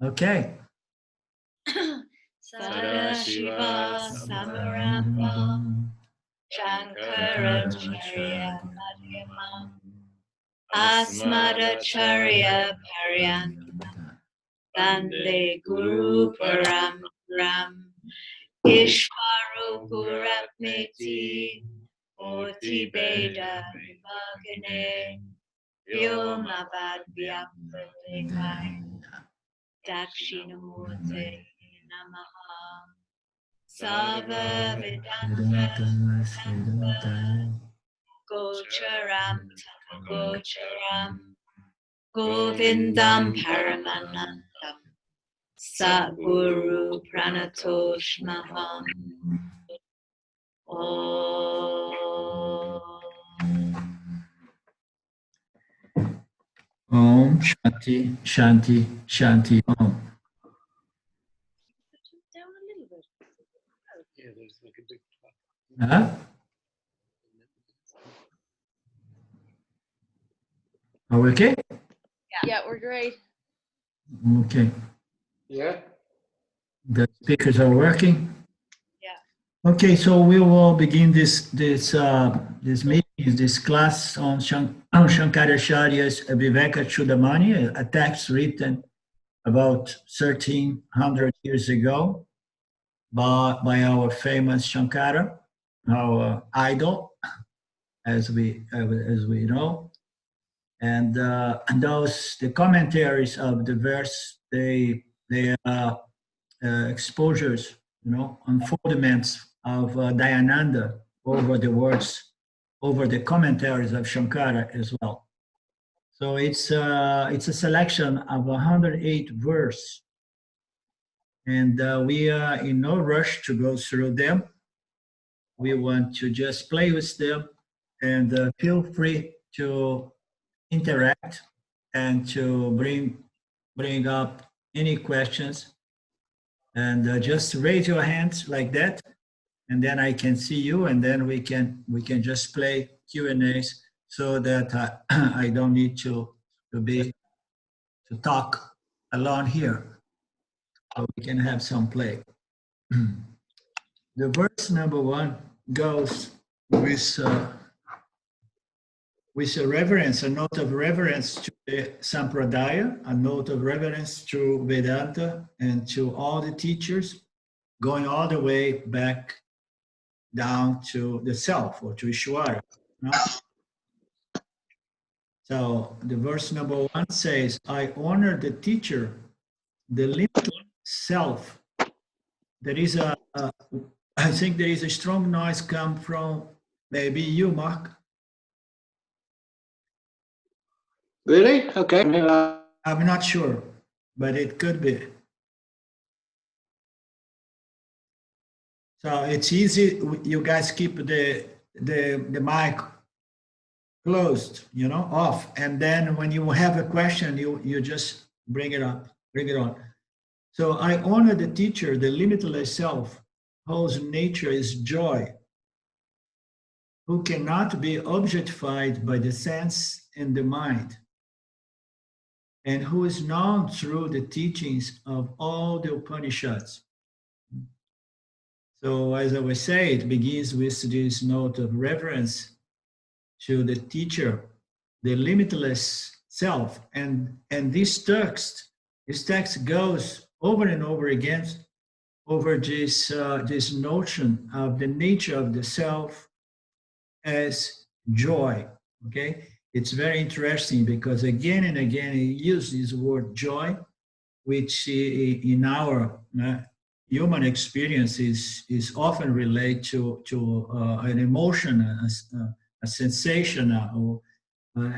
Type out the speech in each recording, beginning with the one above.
Okay. Sadashiva Samarambam Shankaracharya Madhyamam Asmadacharya Paryantam Vande Guru Paramparam Ishvaru Gurapneti Murti Veda Vibhagane Vyomavad Vyaptadekai Dakshinamurte Namaha Sava Vedanta Gocharam Gocharam Govindam Paramanandam Satguru Pranatoshmaham Om Shanti Shanti Shanti Om. Down a little bit. Yeah, there's like a big clock. Huh? Are we okay? Yeah, we're great. Okay. Yeah. The speakers are working. Yeah. Okay, so we will begin this meeting, this class on Shankaracharya's Vivekachudamani, a text written about 1300 years ago by our famous Shankara, our idol, as we know. And the commentaries of the verse, they are exposures, unfoldments of Dayananda over the words, over the commentaries of Shankara as well. So it's a selection of 108 verses, and we are in no rush to go through them. We want to just play with them, and feel free to interact and to bring up any questions, and just raise your hands like that, and then I can see you, and then we can just play Q&As so that I don't need to talk alone here, so we can have some play. The verse number 1 goes with a reverence, a note of reverence to the Sampradaya, a note of reverence to Vedanta and to all the teachers, going all the way back down to the self, or to Ishvara. So the verse number 1 says, I honor the teacher, the limitless self. There is I think there is a strong noise come from maybe you, Mark. Really? Okay. I'm not sure, but it could be. So it's easy. You guys keep the mic closed, off, and then when you have a question, you just bring it up, bring it on. So I honor the teacher, the limitless self, whose nature is joy, who cannot be objectified by the sense and the mind, and who is known through the teachings of all the Upanishads. So as I was saying, it begins with this note of reverence to the teacher, the limitless self. And this text goes over and over again over this notion of the nature of the self as joy. Okay, it's very interesting because again and again he uses this word joy, which in our human experience is often related to an emotion, a sensation, or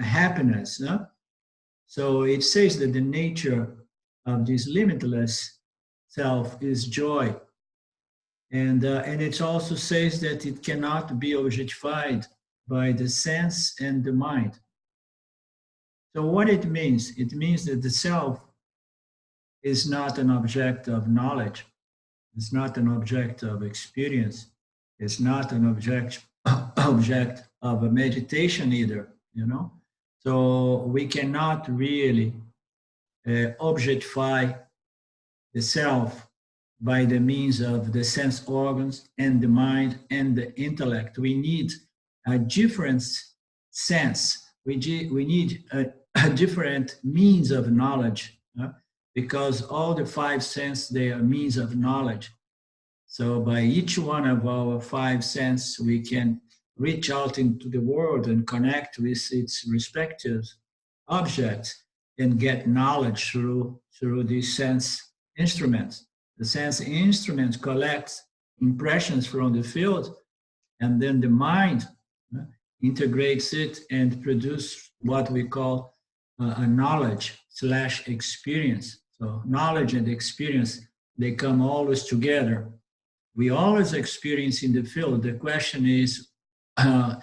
happiness. No? So it says that the nature of this limitless self is joy. And it also says that it cannot be objectified by the sense and the mind. So what it means that the self is not an object of knowledge. It's not an object of experience. It's not an object of a meditation either, So we cannot really objectify the self by the means of the sense organs and the mind and the intellect. We need a different sense. We need a different means of knowledge, because all the five senses, they are means of knowledge. So by each one of our five senses, we can reach out into the world and connect with its respective objects and get knowledge through these sense instruments. The sense instrument collects impressions from the field, and then the mind integrates it and produces what we call a knowledge / experience. So knowledge and experience, they come always together. We always experience in the field. The question is the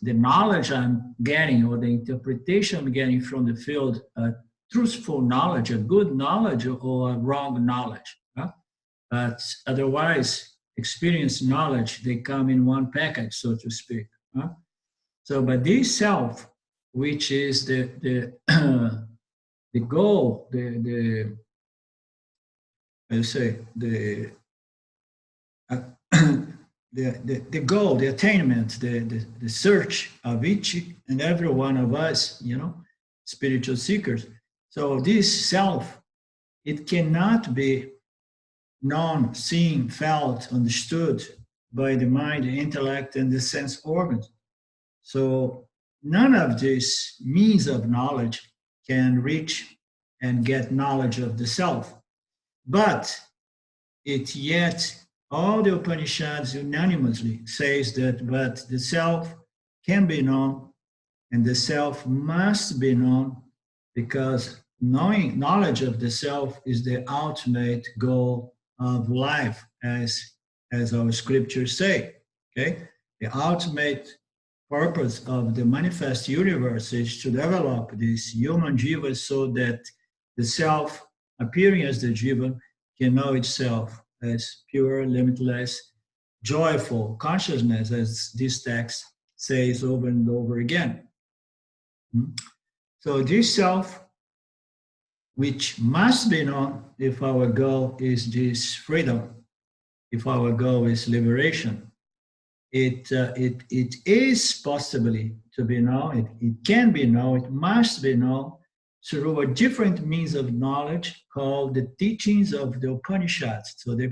knowledge I'm getting or the interpretation I'm getting from the field a truthful knowledge, a good knowledge, or a wrong knowledge? But otherwise, experience, knowledge, they come in one package, so to speak. So, but this self, which is the goal, the goal, the attainment, the search of each and every one of us, spiritual seekers. So this self, it cannot be known, seen, felt, understood by the mind, the intellect, and the sense organs. So none of these means of knowledge can reach and get knowledge of the self. But it yet, all the Upanishads unanimously says that, but the self can be known and the self must be known, because knowledge of the self is the ultimate goal of life, as our scriptures say. Okay, the ultimate purpose of the manifest universe is to develop this human jiva so that the self, appearing as the jiva, can know itself as pure, limitless, joyful consciousness, as this text says over and over again. So this self, which must be known if our goal is this freedom, if our goal is liberation, it is possibly to be known, it can be known, it must be known through a different means of knowledge called the teachings of the Upanishads. So the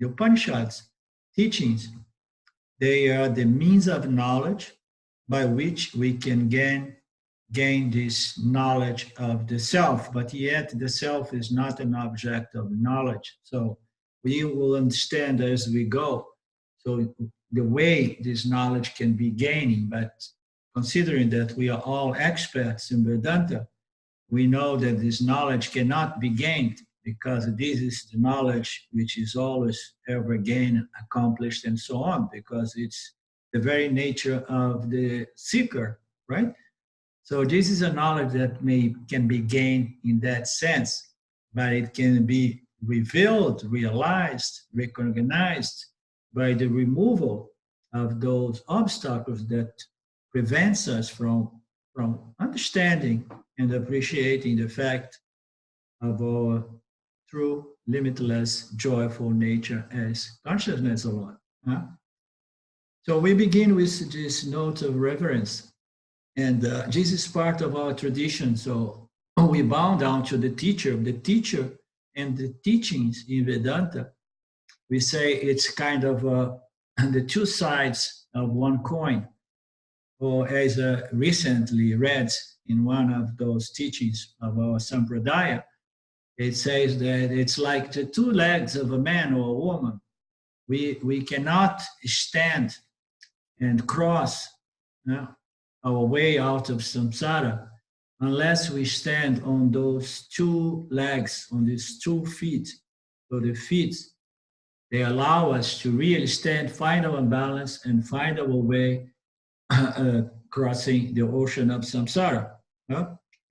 Upanishads teachings, they are the means of knowledge by which we can gain this knowledge of the self, but yet the self is not an object of knowledge. So we will understand as we go. So the way this knowledge can be gaining, but considering that we are all experts in Vedanta, we know that this knowledge cannot be gained, because this is the knowledge which is always ever gained, accomplished, and so on, because it's the very nature of the seeker, right? So this is a knowledge that can be gained in that sense, but it can be revealed, realized, recognized by the removal of those obstacles that prevents us from understanding and appreciating the fact of our true, limitless, joyful nature as consciousness alone. So we begin with this note of reverence. And this is part of our tradition. So we bow down to the teacher and the teachings in Vedanta. We say it's kind of the two sides of one coin. Or as recently read in one of those teachings of our Sampradaya, it says that it's like the two legs of a man or a woman. We cannot stand and cross our way out of samsara unless we stand on those two legs, on these 2 feet. So the feet, they allow us to really stand, find our balance, and find our way crossing the ocean of samsara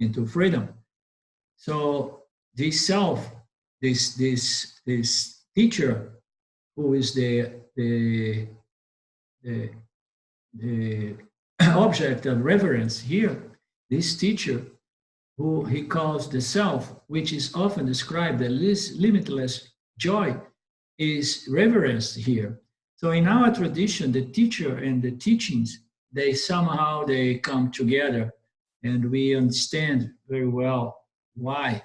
into freedom. So this self, this teacher, who is the object of reverence here, this teacher, who he calls the self, which is often described as limitless joy, is reverenced here. So in our tradition, the teacher and the teachings, they somehow they come together, and we understand very well why.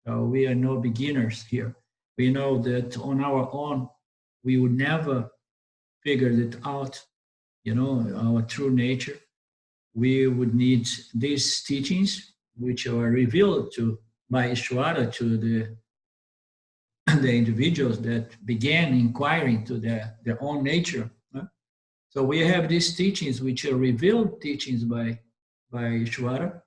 We are no beginners here. We know that on our own, we would never figure it out, our true nature. We would need these teachings, which are revealed by Ishvara to the individuals that began inquiring to their own nature. So we have these teachings, which are revealed teachings by Ishvara.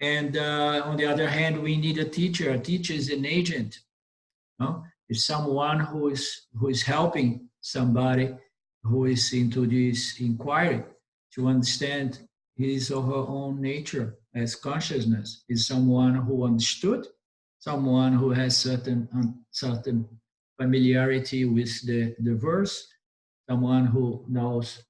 And on the other hand, we need a teacher. A teacher is an agent. It's someone who is helping somebody who is into this inquiry to understand his or her own nature as consciousness. Is someone who understood, someone who has certain familiarity with the verse, someone who knows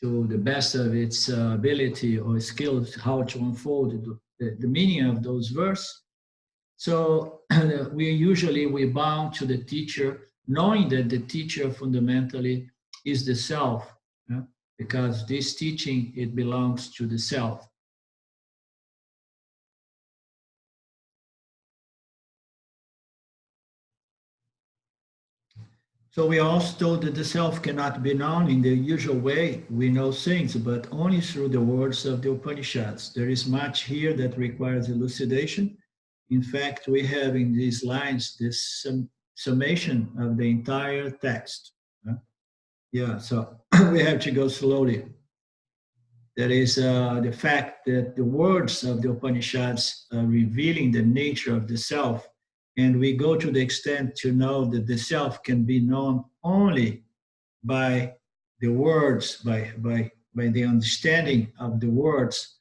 to the best of its ability or skills how to unfold the meaning of those verses. So we bound to the teacher, knowing that the teacher fundamentally is the self, because this teaching, it belongs to the self. So we also told that the self cannot be known in the usual way we know things, but only through the words of the Upanishads. There is much here that requires elucidation. In fact, we have in these lines this summation of the entire text. Yeah, so we have to go slowly. That is the fact that the words of the Upanishads are revealing the nature of the self, and we go to the extent to know that the self can be known only by the words, by the understanding of the words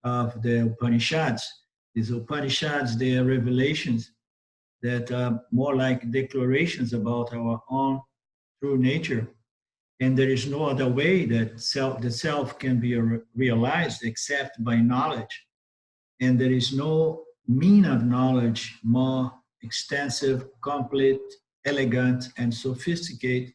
of the Upanishads. These Upanishads, they are revelations that are more like declarations about our own true nature. And there is no other way that the self can be realized except by knowledge. And there is no mean of knowledge more extensive, complete, elegant, and sophisticated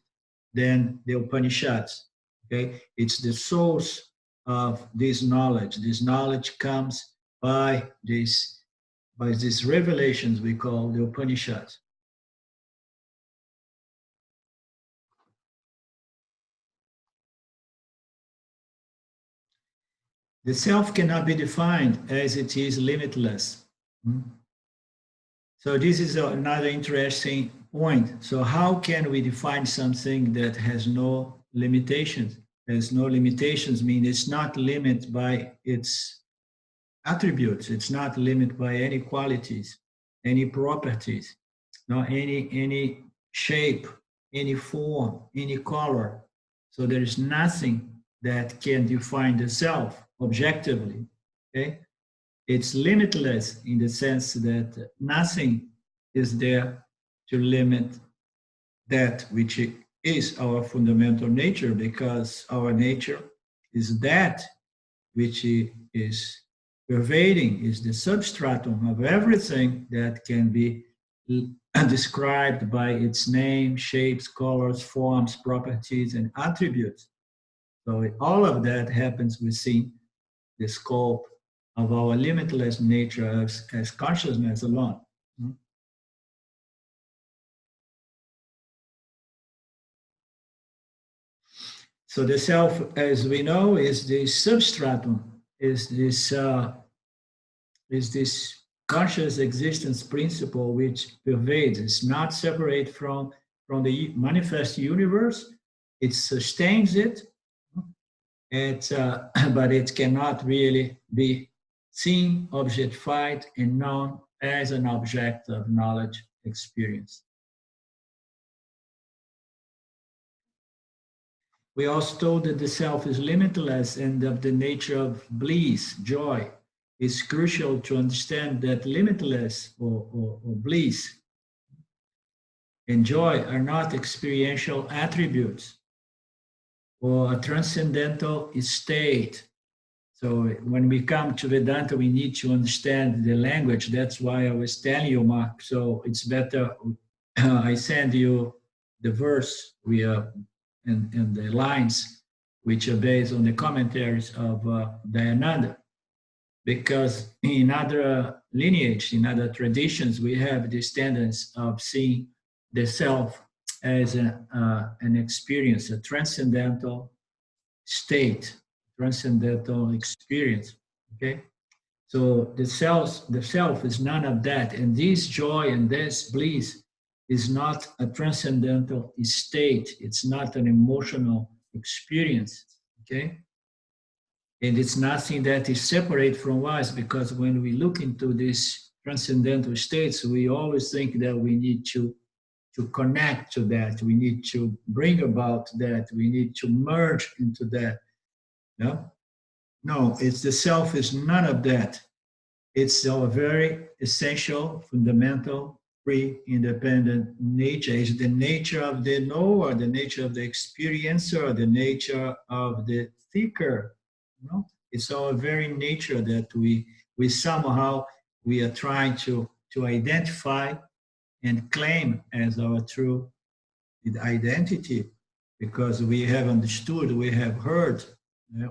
than the Upanishads. Okay? It's the source of this knowledge. This knowledge comes by these revelations we call the Upanishads. The self cannot be defined as it is limitless. So this is another interesting point. So how can we define something that has no limitations? There's no limitations mean it's not limited by its attributes. It's not limited by any qualities, any properties, no any shape, any form, any color. So there is nothing that can define the self objectively. Okay, it's limitless in the sense that nothing is there to limit that which is our fundamental nature, because our nature is that which is pervading, is the substratum of everything that can be described by its name, shapes, colors, forms, properties, and attributes. So all of that happens within the scope of our limitless nature as consciousness alone. So the self, as we know, is the substratum, is this conscious existence principle which pervades. It's not separate from the manifest universe. It sustains it, but it cannot really be seen, objectified, and known as an object of knowledge experience. We also told that the self is limitless and of the nature of bliss, joy. It's crucial to understand that limitless or bliss and joy are not experiential attributes or a transcendental state. So when we come to Vedanta, we need to understand the language. That's why I was telling you, Mark. So it's better I send you the verse and the lines which are based on the commentaries of Dayananda. Because in other lineage, in other traditions, we have this tendency of seeing the self as an experience, a transcendental state, transcendental experience. Okay, so the self is none of that, and this joy and this bliss is not a transcendental state. It's not an emotional experience. Okay. And it's nothing that is separate from us, because when we look into these transcendental states, we always think that we need to connect to that, we need to bring about that, we need to merge into that. No, no, it's the self is none of that. It's our very essential, fundamental, free, independent nature. It's the nature of the knower, the nature of the experiencer, the nature of the thinker. You know? It's our very nature that we somehow we are trying to identify and claim as our true identity, because we have understood, we have heard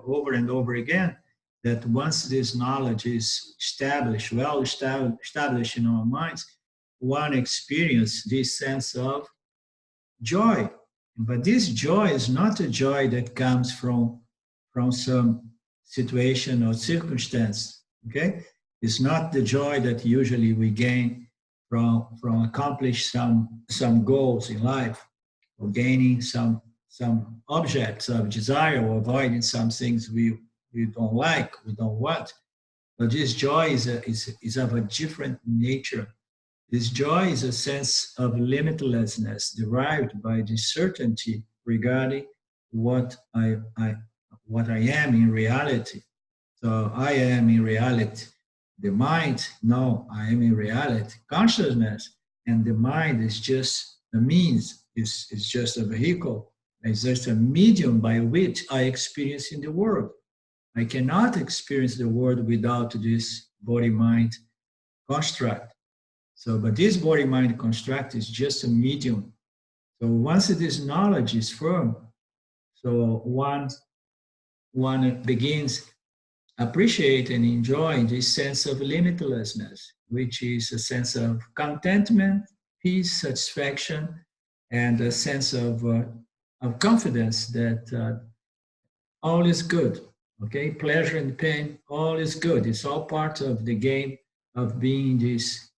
over and over again that once this knowledge is established, well established in our minds, one experience this sense of joy. But this joy is not a joy that comes from some situation or circumstance. Okay, it's not the joy that usually we gain from accomplish some goals in life, or gaining some objects of desire, or avoiding some things we don't like, we don't want. But this joy is of a different nature. This joy is a sense of limitlessness derived by the certainty regarding what I am in reality. So I am in reality. The mind, no, I am in reality. Consciousness and the mind is just a means, is just a vehicle. It's just a medium by which I experience in the world. I cannot experience the world without this body-mind construct. So, but this body-mind construct is just a medium. So once this knowledge is firm, so one begins appreciate and enjoy this sense of limitlessness, which is a sense of contentment, peace, satisfaction, and a sense of confidence that all is good. Okay, pleasure and pain, all is good. It's all part of the game of being this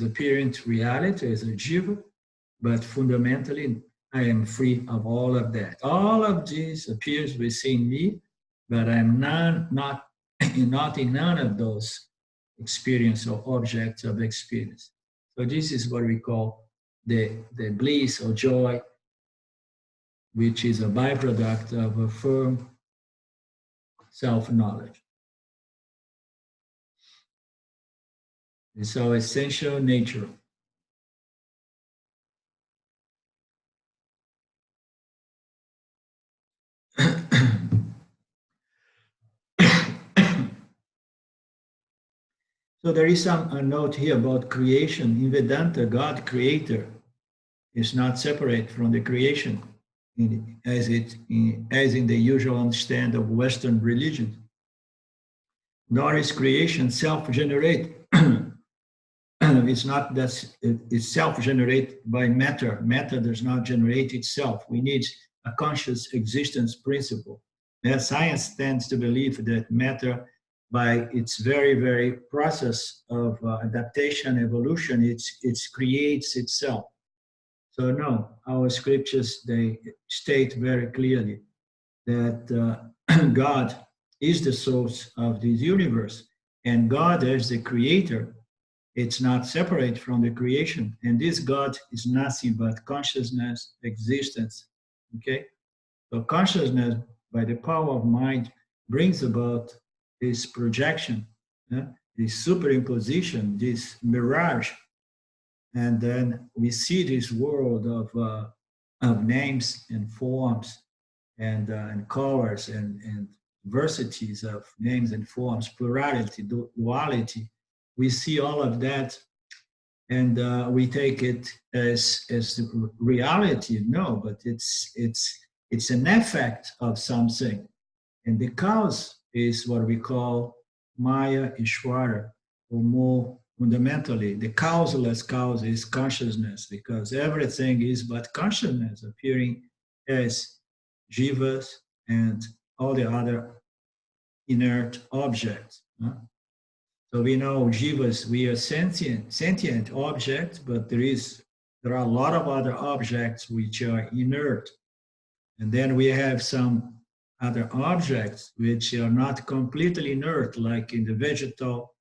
apparent reality as a jiva, but fundamentally, I am free of all of that. All of this appears within me, but I'm not in none of those experience or objects of experience. So this is what we call the bliss or joy, which is a byproduct of a firm self-knowledge. It's our essential nature. So there is a note here about creation. In Vedanta, God, creator, is not separate from the creation, as in the usual understanding of Western religion. Nor is creation self-generated. It's not that it's self-generated by matter. Matter does not generate itself. We need a conscious existence principle. And science tends to believe that matter, by its very, very process of adaptation, evolution, it creates itself. So no, our scriptures, they state very clearly that God is the source of this universe, and God as the creator, it's not separate from the creation. And this God is nothing but consciousness, existence, okay? So consciousness, by the power of mind, brings about this projection, this superimposition, this mirage. And then we see this world of names and forms and colors and diversities of names and forms, plurality, duality. We see all of that, and we take it as reality. No, but it's an effect of something, and the cause is what we call Maya Ishvara, or more fundamentally, the causeless cause is consciousness, because everything is but consciousness appearing as jivas and all the other inert objects. So we know jivas, we are sentient objects, but there are a lot of other objects which are inert. And then we have some other objects which are not completely inert, like in the vegetal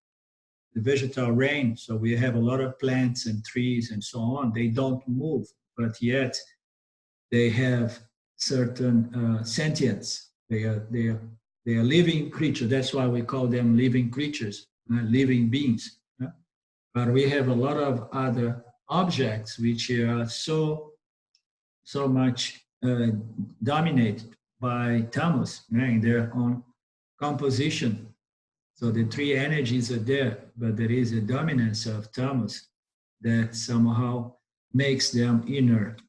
realm. So we have a lot of plants and trees and so on. They don't move, but yet they have certain sentience. They are living creatures. That's why we call them living creatures, living beings. But we have a lot of other objects which are so much dominated by tamas, in their own composition. So the three energies are there, but there is a dominance of tamas that somehow makes them inert.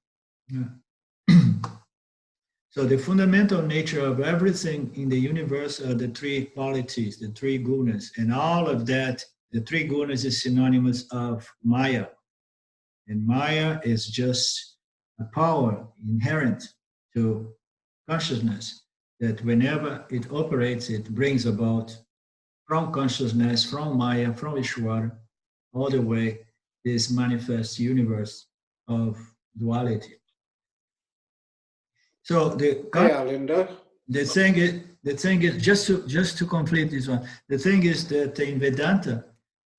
So the fundamental nature of everything in the universe are the three qualities, the three gunas, and all of that, the three gunas is synonymous of Maya. And Maya is just a power inherent to consciousness that whenever it operates, it brings about from consciousness, from Maya, from Ishvara, all the way this manifest universe of duality. So the thing is just to complete this one. The thing is that in Vedanta,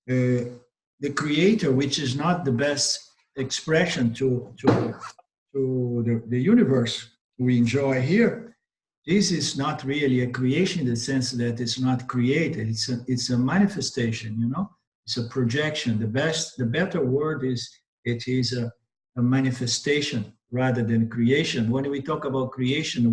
the creator, which is not the best expression to the universe we enjoy here, this is not really a creation in the sense that it's not created. It's a manifestation, It's a projection. The better word is it is a manifestation rather than creation. When we talk about creation,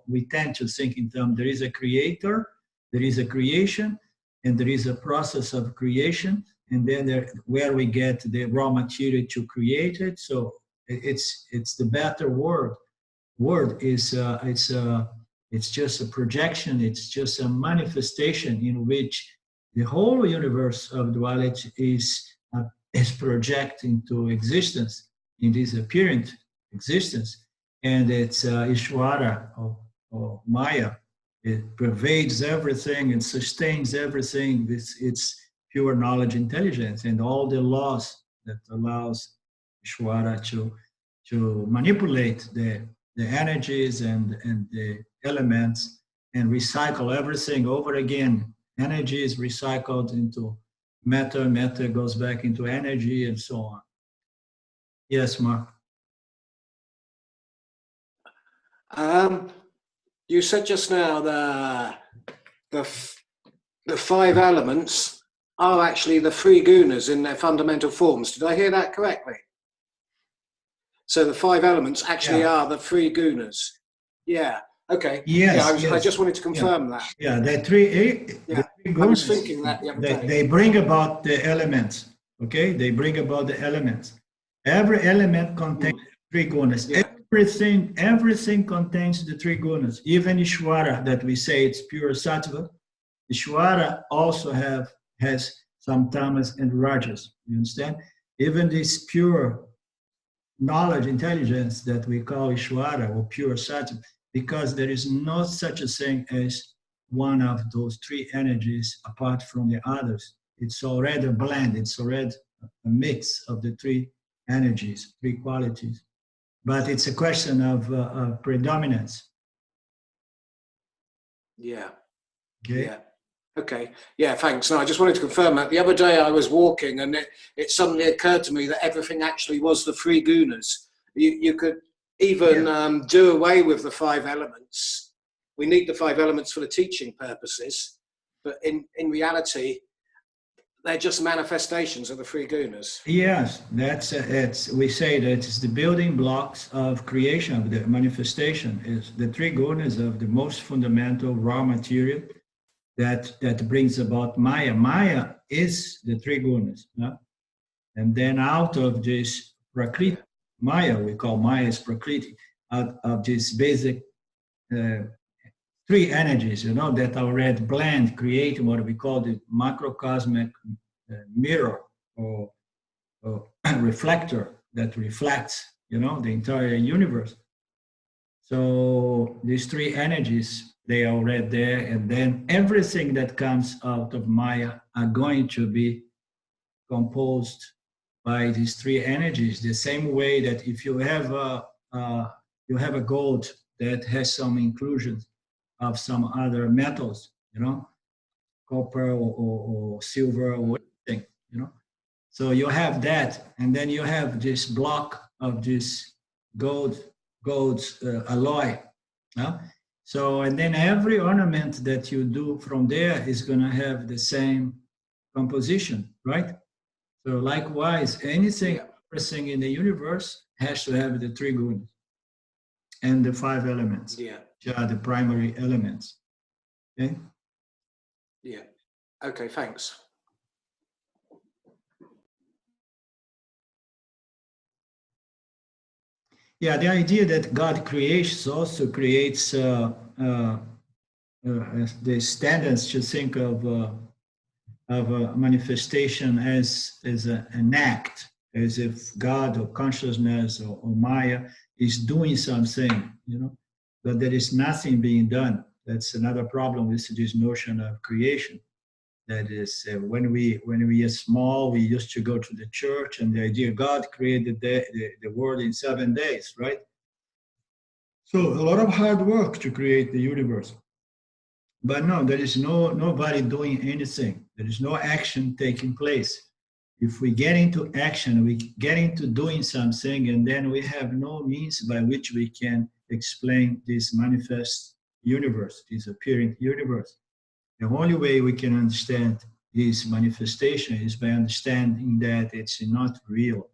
we tend to think in terms there is a creator, there is a creation, and there is a process of creation, and then where we get the raw material to create it. So it's the better word. Word is it's just a projection. It's just a manifestation in which the whole universe of duality is projected into existence in this apparent existence, and it's Ishvara or Maya. It pervades everything and sustains everything with its pure knowledge intelligence and all the laws that allows Ishvara to manipulate the energies and the elements and recycle everything over again. Energy is recycled into matter, matter goes back into energy, and so on. Yes, Mark. You said just now the five elements are actually the three gunas in their fundamental forms. Did I hear that correctly? So the five elements actually are the three gunas. Yeah. Okay. Yes. I just wanted to confirm that. Yeah. The three gunas, I was thinking that the other day. They bring about the elements. Okay. They bring about the elements. Every element contains three gunas. Yeah. Everything contains the three gunas. Even Ishvara, that we say it's pure sattva, Ishvara also has some tamas and rajas. You understand? Even this pure knowledge, intelligence that we call Ishvara or pure sattva, because there is no such a thing as one of those three energies apart from the others. It's already a blend. It's already a mix of the three energies, three qualities. But it's a question of predominance. Yeah. Okay. Yeah. Okay. Yeah, thanks. No, I just wanted to confirm that. The other day I was walking and it suddenly occurred to me that everything actually was the three gunas. You could even do away with the five elements. We need the five elements for the teaching purposes. But in reality, they're just manifestations of the three gunas. Yes, that's it's. We say that it's the building blocks of creation, of the manifestation. Is the three gunas of the most fundamental raw material that brings about Maya. Maya is the three gunas, and then out of this Prakriti, Maya, we call Maya is Prakriti, out of this basic three energies, that already blend, create what we call the macrocosmic mirror or reflector that reflects, the entire universe. So these three energies, they are already there, and then everything that comes out of Maya are going to be composed by these three energies. The same way that if you have a gold that has some inclusions of some other metals, copper or silver or anything, So you have that, and then you have this block of this gold's alloy. So, and then every ornament that you do from there is going to have the same composition, right? So likewise, everything in the universe has to have the three gunas and the five elements, which are the primary elements. Okay? Yeah. Okay, thanks. Yeah, the idea that God creates also creates the standards to think of a manifestation as an act, as if God or consciousness or Maya is doing something, but there is nothing being done. That's another problem with this notion of creation. That is, when we are small, we used to go to the church, and the idea God created the world in 7 days, right? So a lot of hard work to create the universe. But no, there is nobody doing anything. There is no action taking place. If we get into action, we get into doing something, and then we have no means by which we can explain this manifest universe, this appearing universe. The only way we can understand this manifestation is by understanding that it's not real.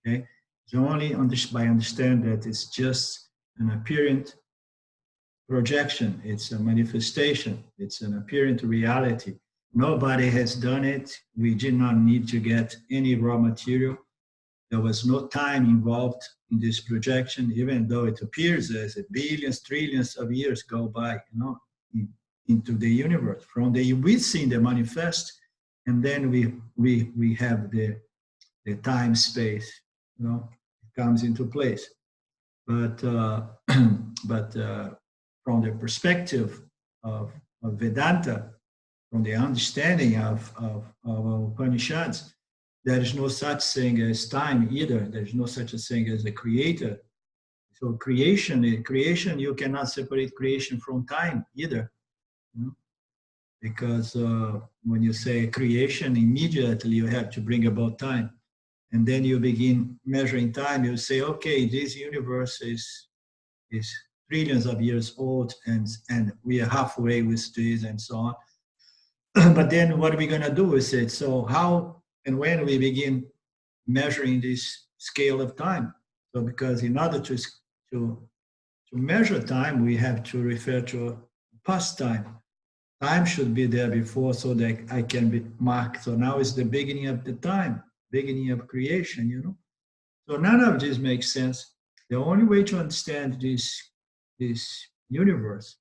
Okay? It's only by understanding that it's just an apparent projection. It's a manifestation. It's an apparent reality. Nobody has done it. We did not need to get any raw material. There was no time involved in this projection, even though it appears as billions, trillions of years go by, into the universe. From the within the manifest, and then we have the time space, it comes into place. But from the perspective of Vedanta, from the understanding of Upanishads, there is no such thing as time either. There is no such a thing as a creator. So creation, you cannot separate creation from time either. Because when you say creation, immediately you have to bring about time. And then you begin measuring time, you say, okay, this universe is trillions of years old, and we are halfway with this and so on. But then what are we going to do with it? So how and when we begin measuring this scale of time? So because in order to measure time, we have to refer to past time. Time should be there before so that I can be marked. So now is the beginning of the time, beginning of creation, So none of this makes sense. The only way to understand this universe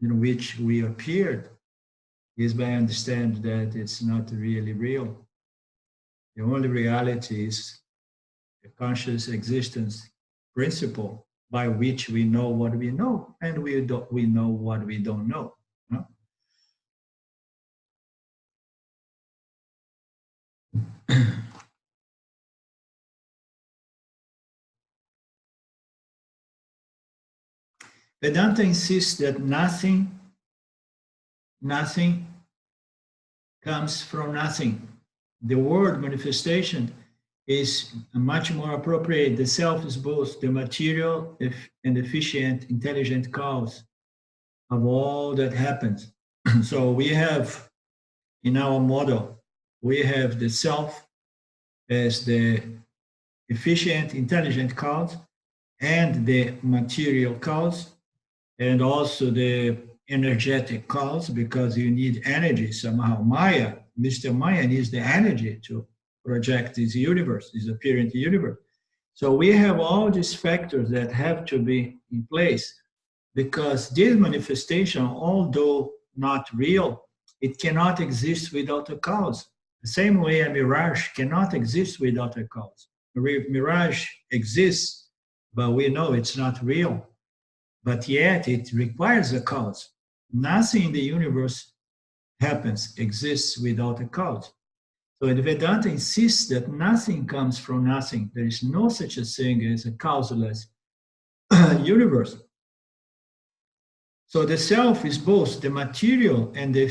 in which we appeared is by understanding that it's not really real. The only reality is the conscious existence principle by which we know what we know, and we know what we don't know. Vedanta insists that nothing comes from nothing. The word manifestation is much more appropriate. The self is both the material and efficient, intelligent cause of all that happens. So we have in our model we have the self as the efficient, intelligent cause, and the material cause, and also the energetic cause, because you need energy somehow. Maya, Mr. Maya needs the energy to project this universe, this apparent universe. So we have all these factors that have to be in place, because this manifestation, although not real, it cannot exist without a cause. The same way a mirage cannot exist without a cause. A mirage exists, but we know it's not real. But yet it requires a cause. Nothing in the universe happens, exists without a cause. So the Vedanta insists that nothing comes from nothing. There is no such a thing as a causeless universe. So the self is both the material and the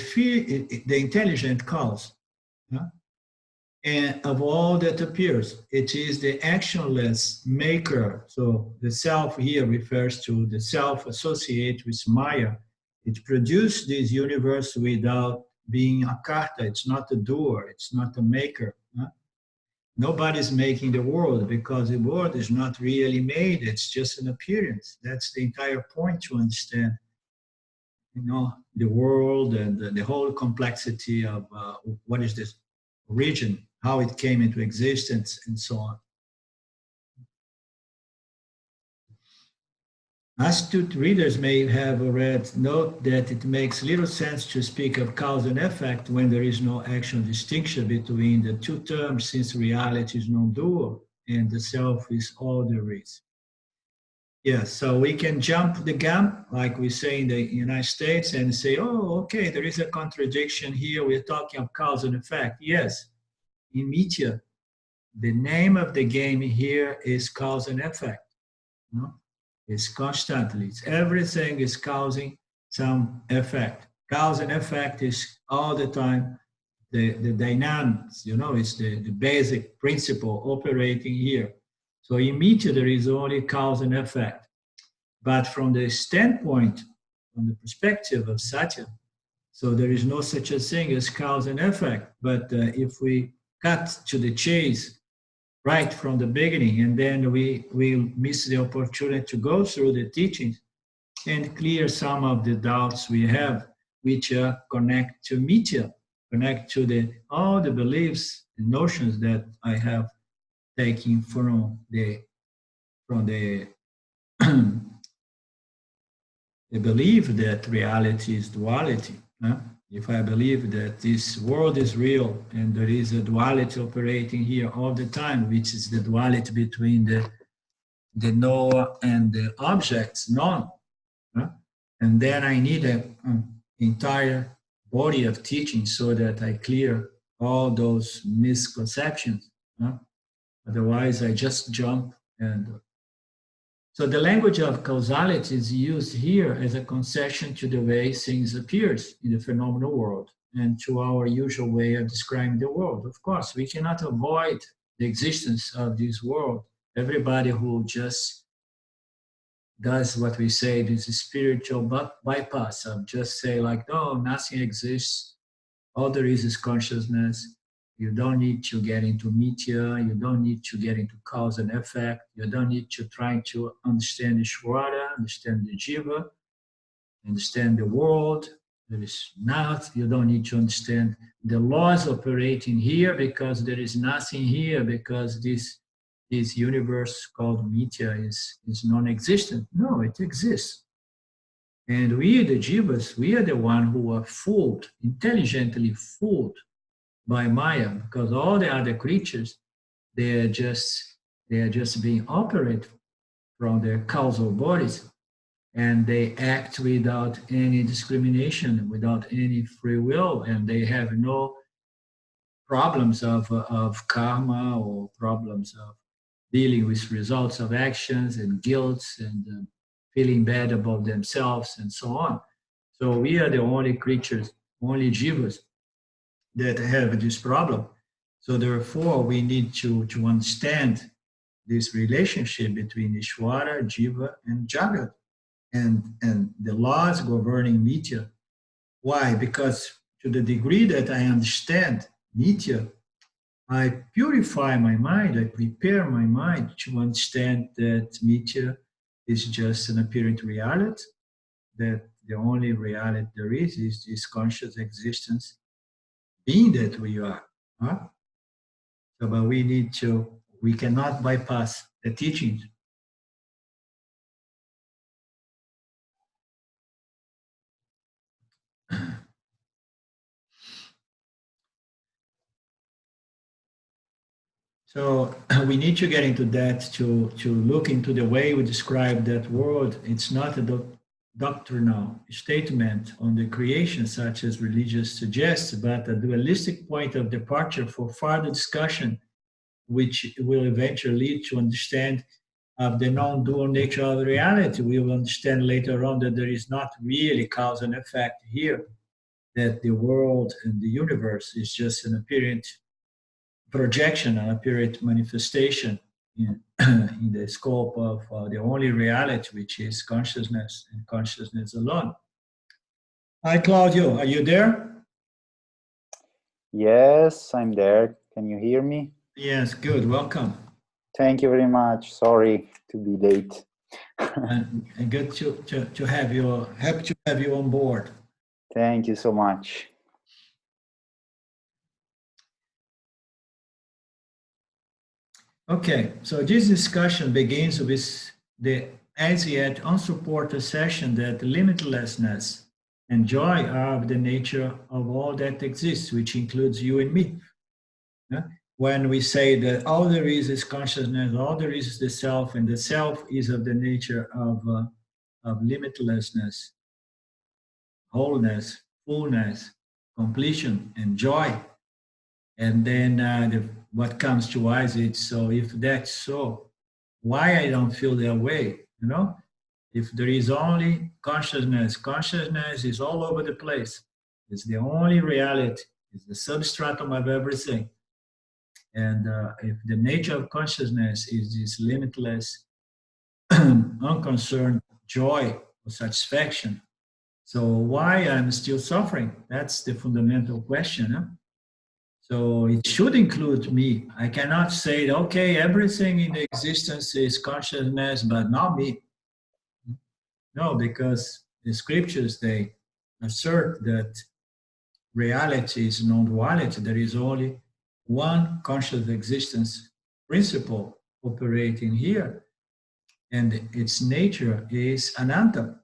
intelligent cause. And of all that appears, it is the actionless maker. So the self here refers to the self associated with Maya. It produced this universe without being a karta. It's not a doer. It's not a maker. Nobody's making the world, because the world is not really made. It's just an appearance. That's the entire point to understand, the world and the whole complexity of what is this origin, how it came into existence, and so on. Astute readers may have read, note that it makes little sense to speak of cause and effect when there is no actual distinction between the two terms, since reality is non-dual and the self is all there is. Yes, so we can jump the gap, like we say in the United States, and say, oh, okay, there is a contradiction here. We're talking of cause and effect. Yes, in Mithya, the name of the game here is cause and effect. It's constantly. Everything is causing some effect. Cause and effect is all the time the dynamics, it's the basic principle operating here. So in Mithya, there is only cause and effect. But from the standpoint, from the perspective of Satya, so there is no such a thing as cause and effect. But if we cut to the chase right from the beginning, and then we miss the opportunity to go through the teachings and clear some of the doubts we have, which connect to Mithya, connect to all the beliefs and notions that I have taken from the the belief that reality is duality. If I believe that this world is real and there is a duality operating here all the time, which is the duality between the knower and the objects, known, and then I need an entire body of teaching so that I clear all those misconceptions. Otherwise, I just jump. And so the language of causality is used here as a concession to the way things appears in the phenomenal world and to our usual way of describing the world. Of course, we cannot avoid the existence of this world. Everybody who just does what we say, this spiritual bypass of just say like, no, nothing exists. All there is consciousness. You don't need to get into Mithya. You don't need to get into cause and effect. You don't need to try to understand Ishvara, understand the Jiva, understand the world. There is not. You don't need to understand the laws operating here, because there is nothing here, because this universe called Mithya is non-existent. No, it exists. And we, the Jivas, we are the one who are fooled, intelligently fooled by Maya, because all the other creatures, they are just being operated from their causal bodies, and they act without any discrimination, without any free will, and they have no problems of karma or problems of dealing with results of actions and guilt and feeling bad about themselves and so on. So we are the only creatures, only jivas that have this problem. So therefore, we need to understand this relationship between Ishvara, Jiva, and Jagat, and the laws governing Mithya. Why? Because to the degree that I understand nitya, I purify my mind, I prepare my mind to understand that nitya is just an apparent reality, that the only reality there is this conscious existence, being that we are. Huh? So, but we cannot bypass the teachings. So we need to get into that to look into the way we describe that world. It's not a doctrinal statement on the creation, such as religious suggests, but a dualistic point of departure for further discussion, which will eventually lead to understand of the non-dual nature of reality. We will understand later on that there is not really cause and effect here, that the world and the universe is just an apparent projection, an apparent manifestation in the scope of the only reality, which is consciousness and consciousness alone. Hi, Claudio, are you there? Yes, I'm there. Can you hear me? Yes, good, welcome. Thank you very much. Sorry to be late. and good to have you, happy to have you on board. Thank you so much. Okay, so this discussion begins with the as yet unsupported assertion that limitlessness and joy are of the nature of all that exists, which includes you and me. Yeah? When we say that all there is consciousness, all there is the self, and the self is of the nature of limitlessness, wholeness, fullness, completion, and joy. And then what comes to us is, so if that's so, why I don't feel that way, you know? If there is only consciousness, consciousness is all over the place. It's the only reality. It's the substratum of everything. And if the nature of consciousness is this limitless, unconcerned joy or satisfaction, so why I'm still suffering? That's the fundamental question. Huh? So it should include me. I cannot say, okay, everything in the existence is consciousness, but not me. No, because the scriptures, they assert that reality is non-duality. There is only one conscious existence principle operating here, and its nature is ananta,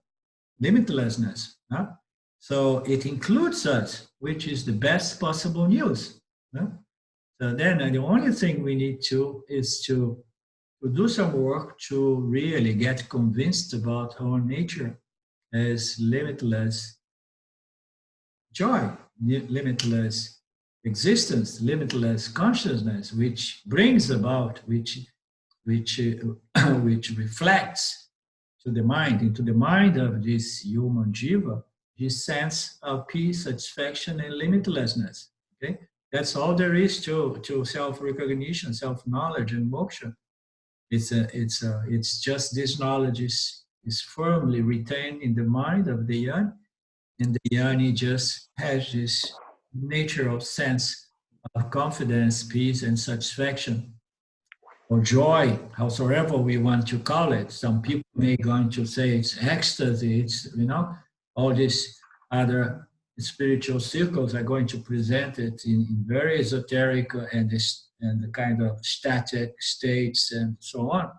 limitlessness. Huh? So it includes us, which is the best possible news. Huh? So then the only thing we need to is to do some work to really get convinced about our nature as limitless joy, limitless existence, limitless consciousness, which brings about, which reflects to the mind, into the mind of this human jiva, this sense of peace, satisfaction, and limitlessness. Okay, that's all there is to self-recognition, self-knowledge, and moksha. It's just this knowledge is firmly retained in the mind of the yan, and the yani just has this natural sense of confidence, peace, and satisfaction, or joy, howsoever we want to call it. Some people may going to say it's ecstasy, it's, you know, all these other spiritual circles are going to present it in very esoteric and the kind of static states and so on.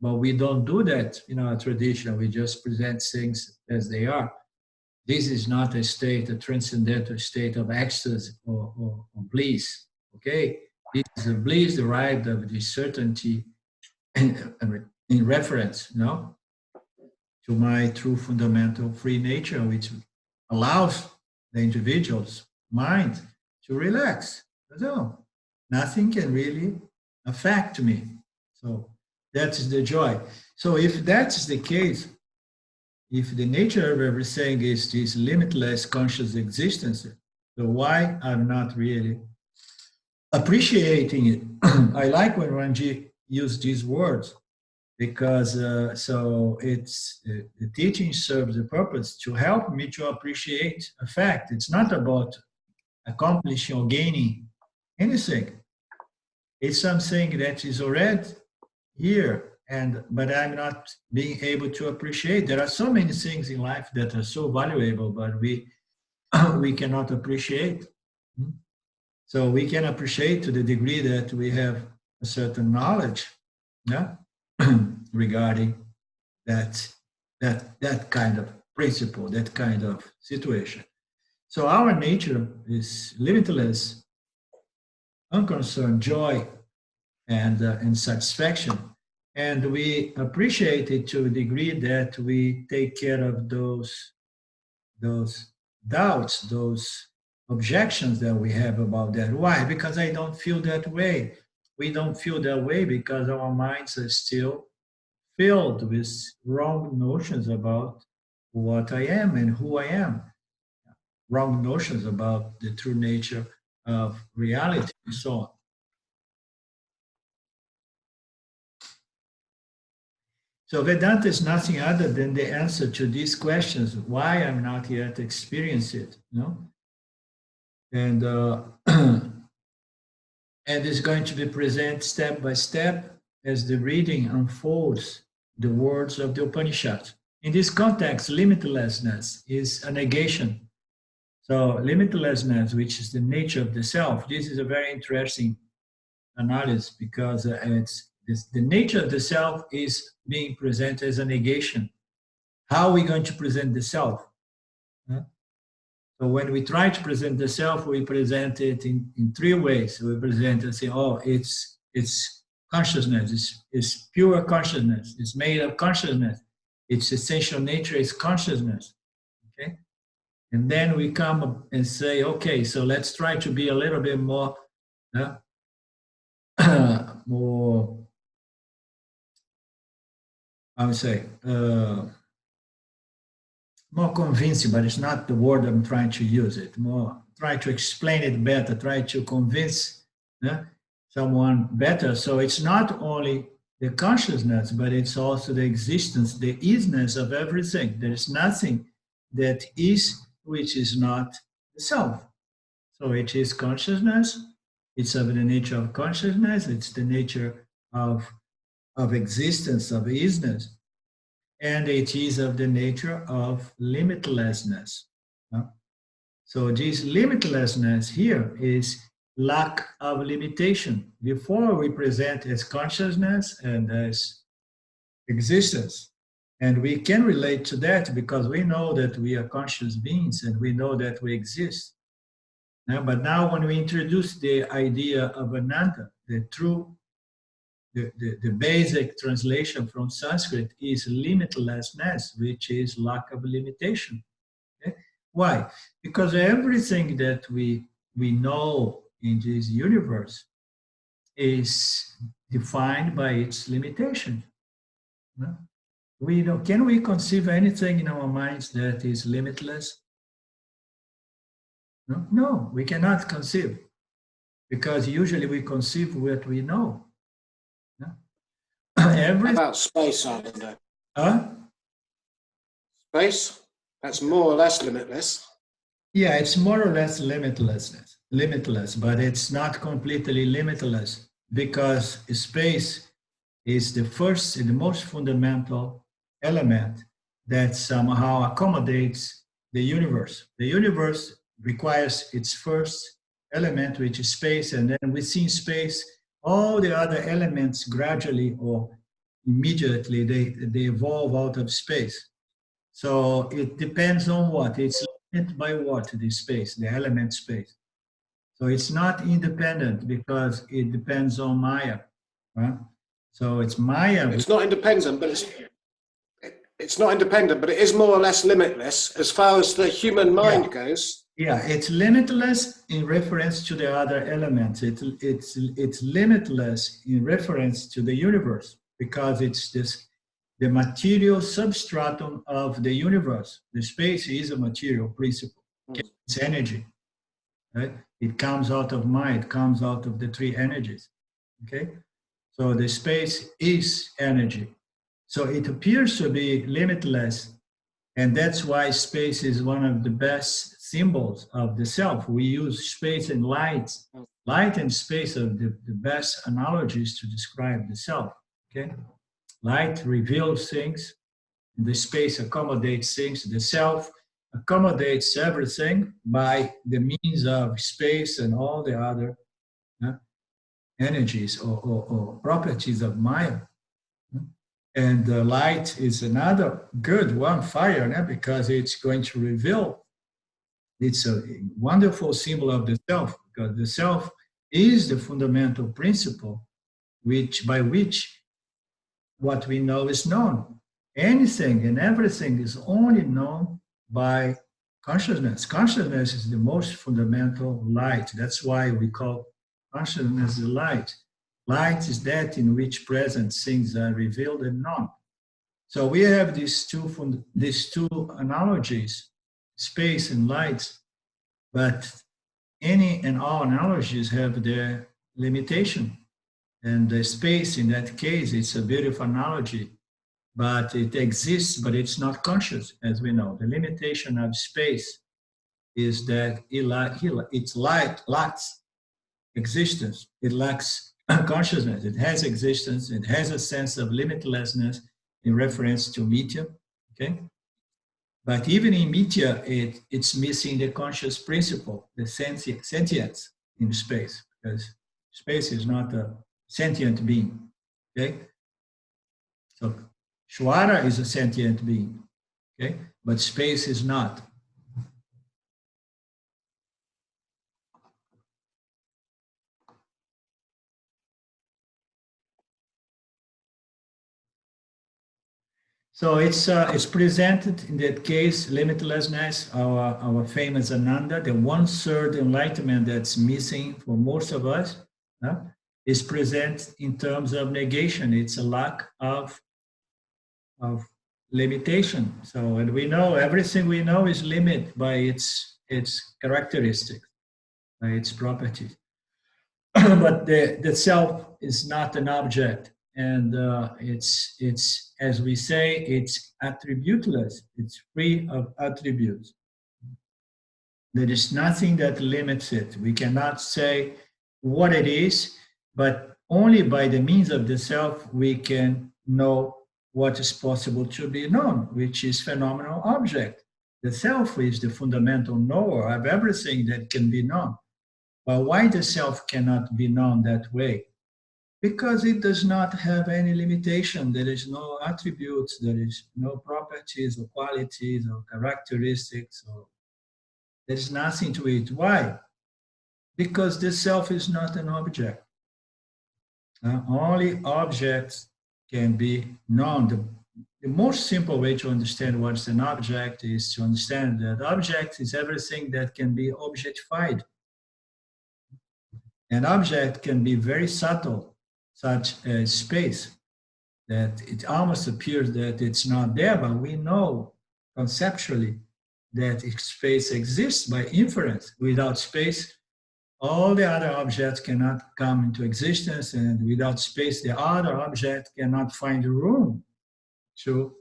But we don't do that in our tradition. We just present things as they are. This is not a state, a transcendental state of ecstasy or bliss, okay? This is a bliss derived of the certainty in reference, you know, to my true fundamental free nature, which allows the individual's mind to relax. So nothing can really affect me. So that's the joy. So if that's the case, if the nature of everything is this limitless conscious existence, so why I'm not really appreciating it? I like when Ranji used these words, because so it's the teaching serves the purpose to help me to appreciate a fact. It's not about accomplishing or gaining anything. It's something that is already here, but I'm not being able to appreciate. There are so many things in life that are so valuable, but we cannot appreciate. So we can appreciate to the degree that we have a certain knowledge, yeah, regarding that kind of principle, that kind of situation. So our nature is limitless, unconcerned joy and satisfaction, and we appreciate it to a degree that we take care of those doubts, those objections that we have about that. Why? Because I don't feel that way. We don't feel that way because our minds are still filled with wrong notions about what I am and who I am, wrong notions about the true nature of reality and so on. So Vedanta is nothing other than the answer to these questions, why I'm not yet experiencing it, you know? And and it's going to be presented step by step as the reading unfolds the words of the Upanishad. In this context, limitlessness is a negation. So limitlessness, which is the nature of the self, this is a very interesting analysis because the nature of the self is being presented as a negation. How are we going to present the self? So when we try to present the self, we present it in three ways. We present it, say, oh, it's consciousness, it's pure consciousness, it's made of consciousness, its essential nature is consciousness. Okay? And then we come up and say, okay, so let's try to be a little bit more, more, I would say, more convincing, but it's not the word I'm trying to use it. More try to explain it better, try to convince someone better. So it's not only the consciousness, but it's also the existence, the isness of everything. There is nothing that is which is not the self. So it is consciousness. It's of the nature of consciousness. It's the nature of existence, of isness. And it is of the nature of limitlessness. So this limitlessness here is lack of limitation. Before we present as consciousness and as existence. And we can relate to that because we know that we are conscious beings and we know that we exist. But now when we introduce the idea of Ananta, the true the basic translation from Sanskrit is limitlessness, which is lack of limitation. Okay? Why? Because everything that we know in this universe is defined by its limitation. Can we conceive anything in our minds that is limitless? No, we cannot conceive, because usually we conceive what we know. How about space, Islander? Space? That's more or less limitless. Yeah, it's more or less limitless, but it's not completely limitless because space is the first and the most fundamental element that somehow accommodates the universe. The universe requires its first element, which is space, and then within space, all the other elements gradually or immediately, they evolve out of space. So it depends on what? It's limited by what, the space, the element space. So it's not independent because it depends on Maya. Right? So it's Maya. It's not independent, but it's not independent, but it is more or less limitless as far as the human mind goes. Yeah, it's limitless in reference to the other elements. It's limitless in reference to the universe because it's the material substratum of the universe. The space is a material principle. It's energy. Right? It comes out of mind. It comes out of the three energies. Okay, so the space is energy. So it appears to be limitless, and that's why space is one of the best symbols of the self. We use space and light Light and space are the best analogies to describe the self. Okay, light reveals things, and the space accommodates things. The self accommodates everything by the means of space and all the other energies or properties of Maya. And the light is another good one, fire, because it's going to reveal. It's a wonderful symbol of the self, because the self is the fundamental principle by which what we know is known. Anything and everything is only known by consciousness. Consciousness is the most fundamental light. That's why we call consciousness the light. Light is that in which present things are revealed and known. So we have these two analogies, space and light, but any and all analogies have their limitation. And the space, in that case, it's a beautiful analogy, but it exists, but it's not conscious, as we know. The limitation of space is that it lacks existence. It lacks consciousness. It has existence. It has a sense of limitlessness in reference to media. Okay, but even in media, it's missing the conscious principle, the sentience in space, because space is not a sentient being. Okay, so Shwara is a sentient being. Okay, but space is not. So it's presented in that case, limitlessness, our famous Ananda, the 1/3 enlightenment that's missing for most of us, is present in terms of negation. It's a lack of limitation. So, and we know everything we know is limited by its characteristics, by its properties. But the self is not an object. And it's as we say, it's attributeless. It's free of attributes. There is nothing that limits it. We cannot say what it is, but only by the means of the self we can know what is possible to be known, which is phenomenal object. The self is the fundamental knower of everything that can be known. But why the self cannot be known that way? Because it does not have any limitation. There is no attributes, there is no properties or qualities or characteristics, or there's nothing to it. Why? Because the self is not an object. Only objects can be known. The most simple way to understand what's an object is to understand that object is everything that can be objectified. An object can be very subtle, such as space, that it almost appears that it's not there, but we know conceptually that space exists by inference. Without space, all the other objects cannot come into existence, and without space, the other object cannot find room to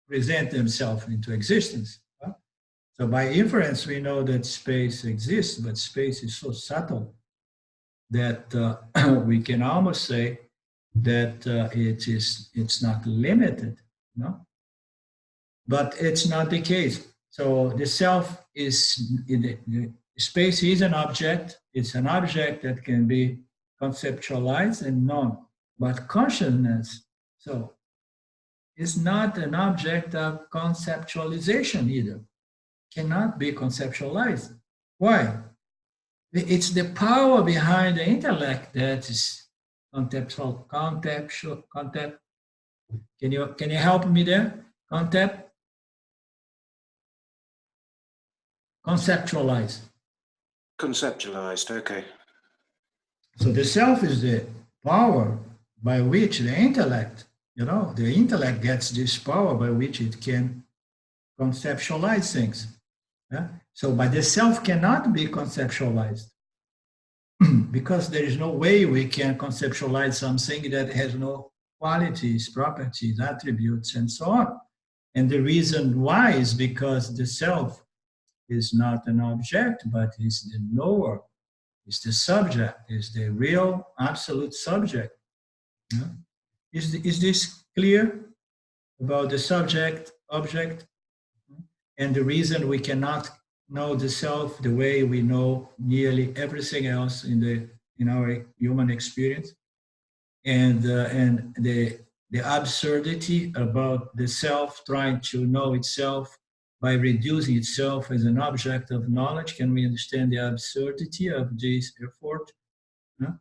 present themselves into existence. So by inference, we know that space exists, but space is so subtle that we can almost say that it's not limited, no? But it's not the case. So the self is, space is an object. It's an object that can be conceptualized and known. But consciousness, so, is not an object of conceptualization either. Cannot be conceptualized. Why? It's the power behind the intellect that is conceptual. Can you help me there? Conceptualize. Conceptualized, okay. So the self is the power by which the intellect, the intellect gets this power by which it can conceptualize things. Yeah? So, but the self cannot be conceptualized because there is no way we can conceptualize something that has no qualities, properties, attributes, and so on. And the reason why is because the self is not an object, but is the knower is the subject, is the real absolute subject. Yeah? Is this clear about the subject, object, and the reason we cannot know the self the way we know nearly everything else in our human experience, and the absurdity about the self trying to know itself by reducing itself as an object of knowledge? Can we understand the absurdity of this effort? No?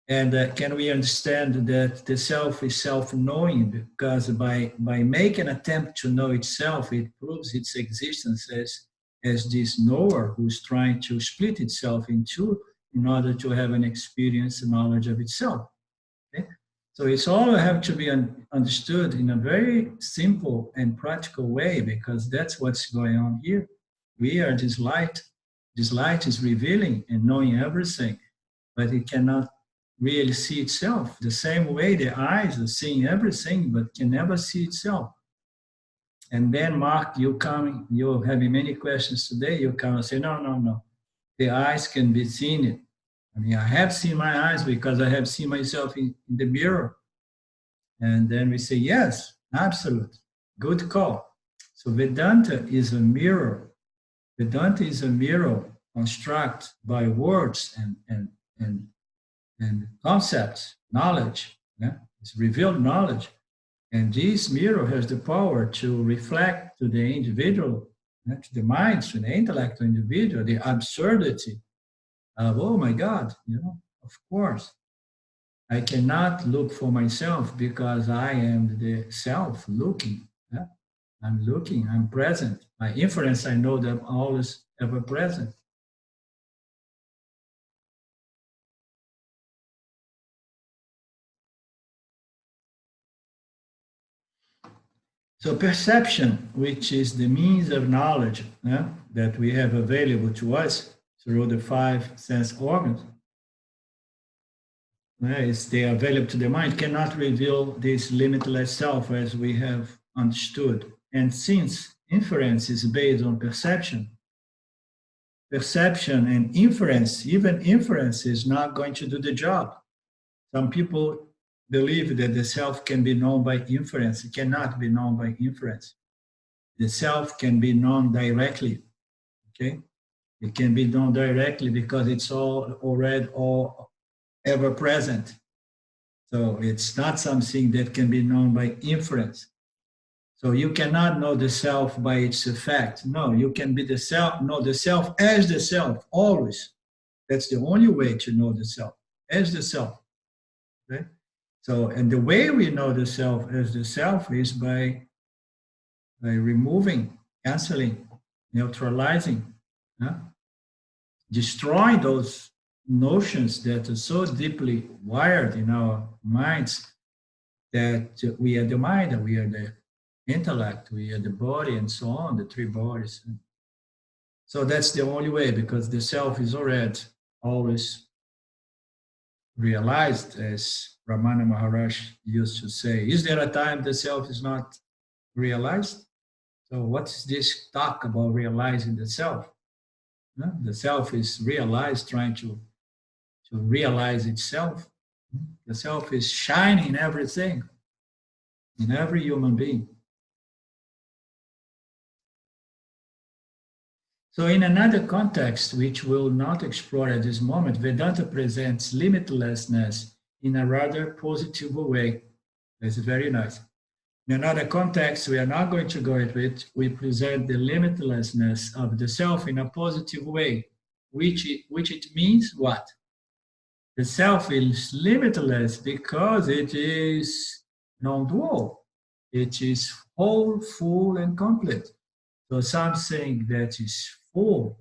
And can we understand that the self is self-knowing, because by making an attempt to know itself, it proves its existence as this knower who's trying to split itself in two in order to have an experience and knowledge of itself. Okay? So it's all have to be understood in a very simple and practical way, because that's what's going on here. We are this light. This light is revealing and knowing everything, but it cannot really see itself. The same way the eyes are seeing everything, but can never see itself. And then, Mark, you're having many questions today. You come and say, no. The eyes can be seen. I mean, I have seen my eyes because I have seen myself in the mirror. And then we say, yes, absolute. Good call. So Vedanta is a mirror. Vedanta is a mirror constructed by words and concepts, knowledge. Yeah? It's revealed knowledge. And this mirror has the power to reflect to the individual, to the mind, to the intellectual individual, the absurdity of, oh my God, of course. I cannot look for myself because I am the self looking. Yeah? I'm looking, I'm present. By inference, I know that I'm always ever present. So perception, which is the means of knowledge that we have available to us through the 5 sense organs, they are available to the mind, cannot reveal this limitless self as we have understood. And since inference is based on perception and inference, even inference is not going to do the job. Some people believe that the self can be known by inference. It cannot be known by inference. The self can be known directly, okay? It can be known directly because it's already ever present. So it's not something that can be known by inference. So you cannot know the self by its effect. No, you can be the self, know the self as the self, always. That's the only way to know the self, as the self. Okay? So, and the way we know the self as the self is by removing, canceling, neutralizing, destroying those notions that are so deeply wired in our minds that we are the mind, we are the intellect, we are the body, and so on, the 3 bodies. So that's the only way, because the self is already always realized, as Ramana Maharaj used to say. Is there a time the self is not realized? So what's this talk about realizing the self? The self is realized, trying to realize itself. The self is shining in everything, in every human being. So in another context, which we'll not explore at this moment, Vedanta presents limitlessness in a rather positive way. That's very nice. In another context, we are not going to go into it. We present the limitlessness of the self in a positive way, which it means what? The self is limitless because it is non-dual. It is whole, full, and complete. So something that is full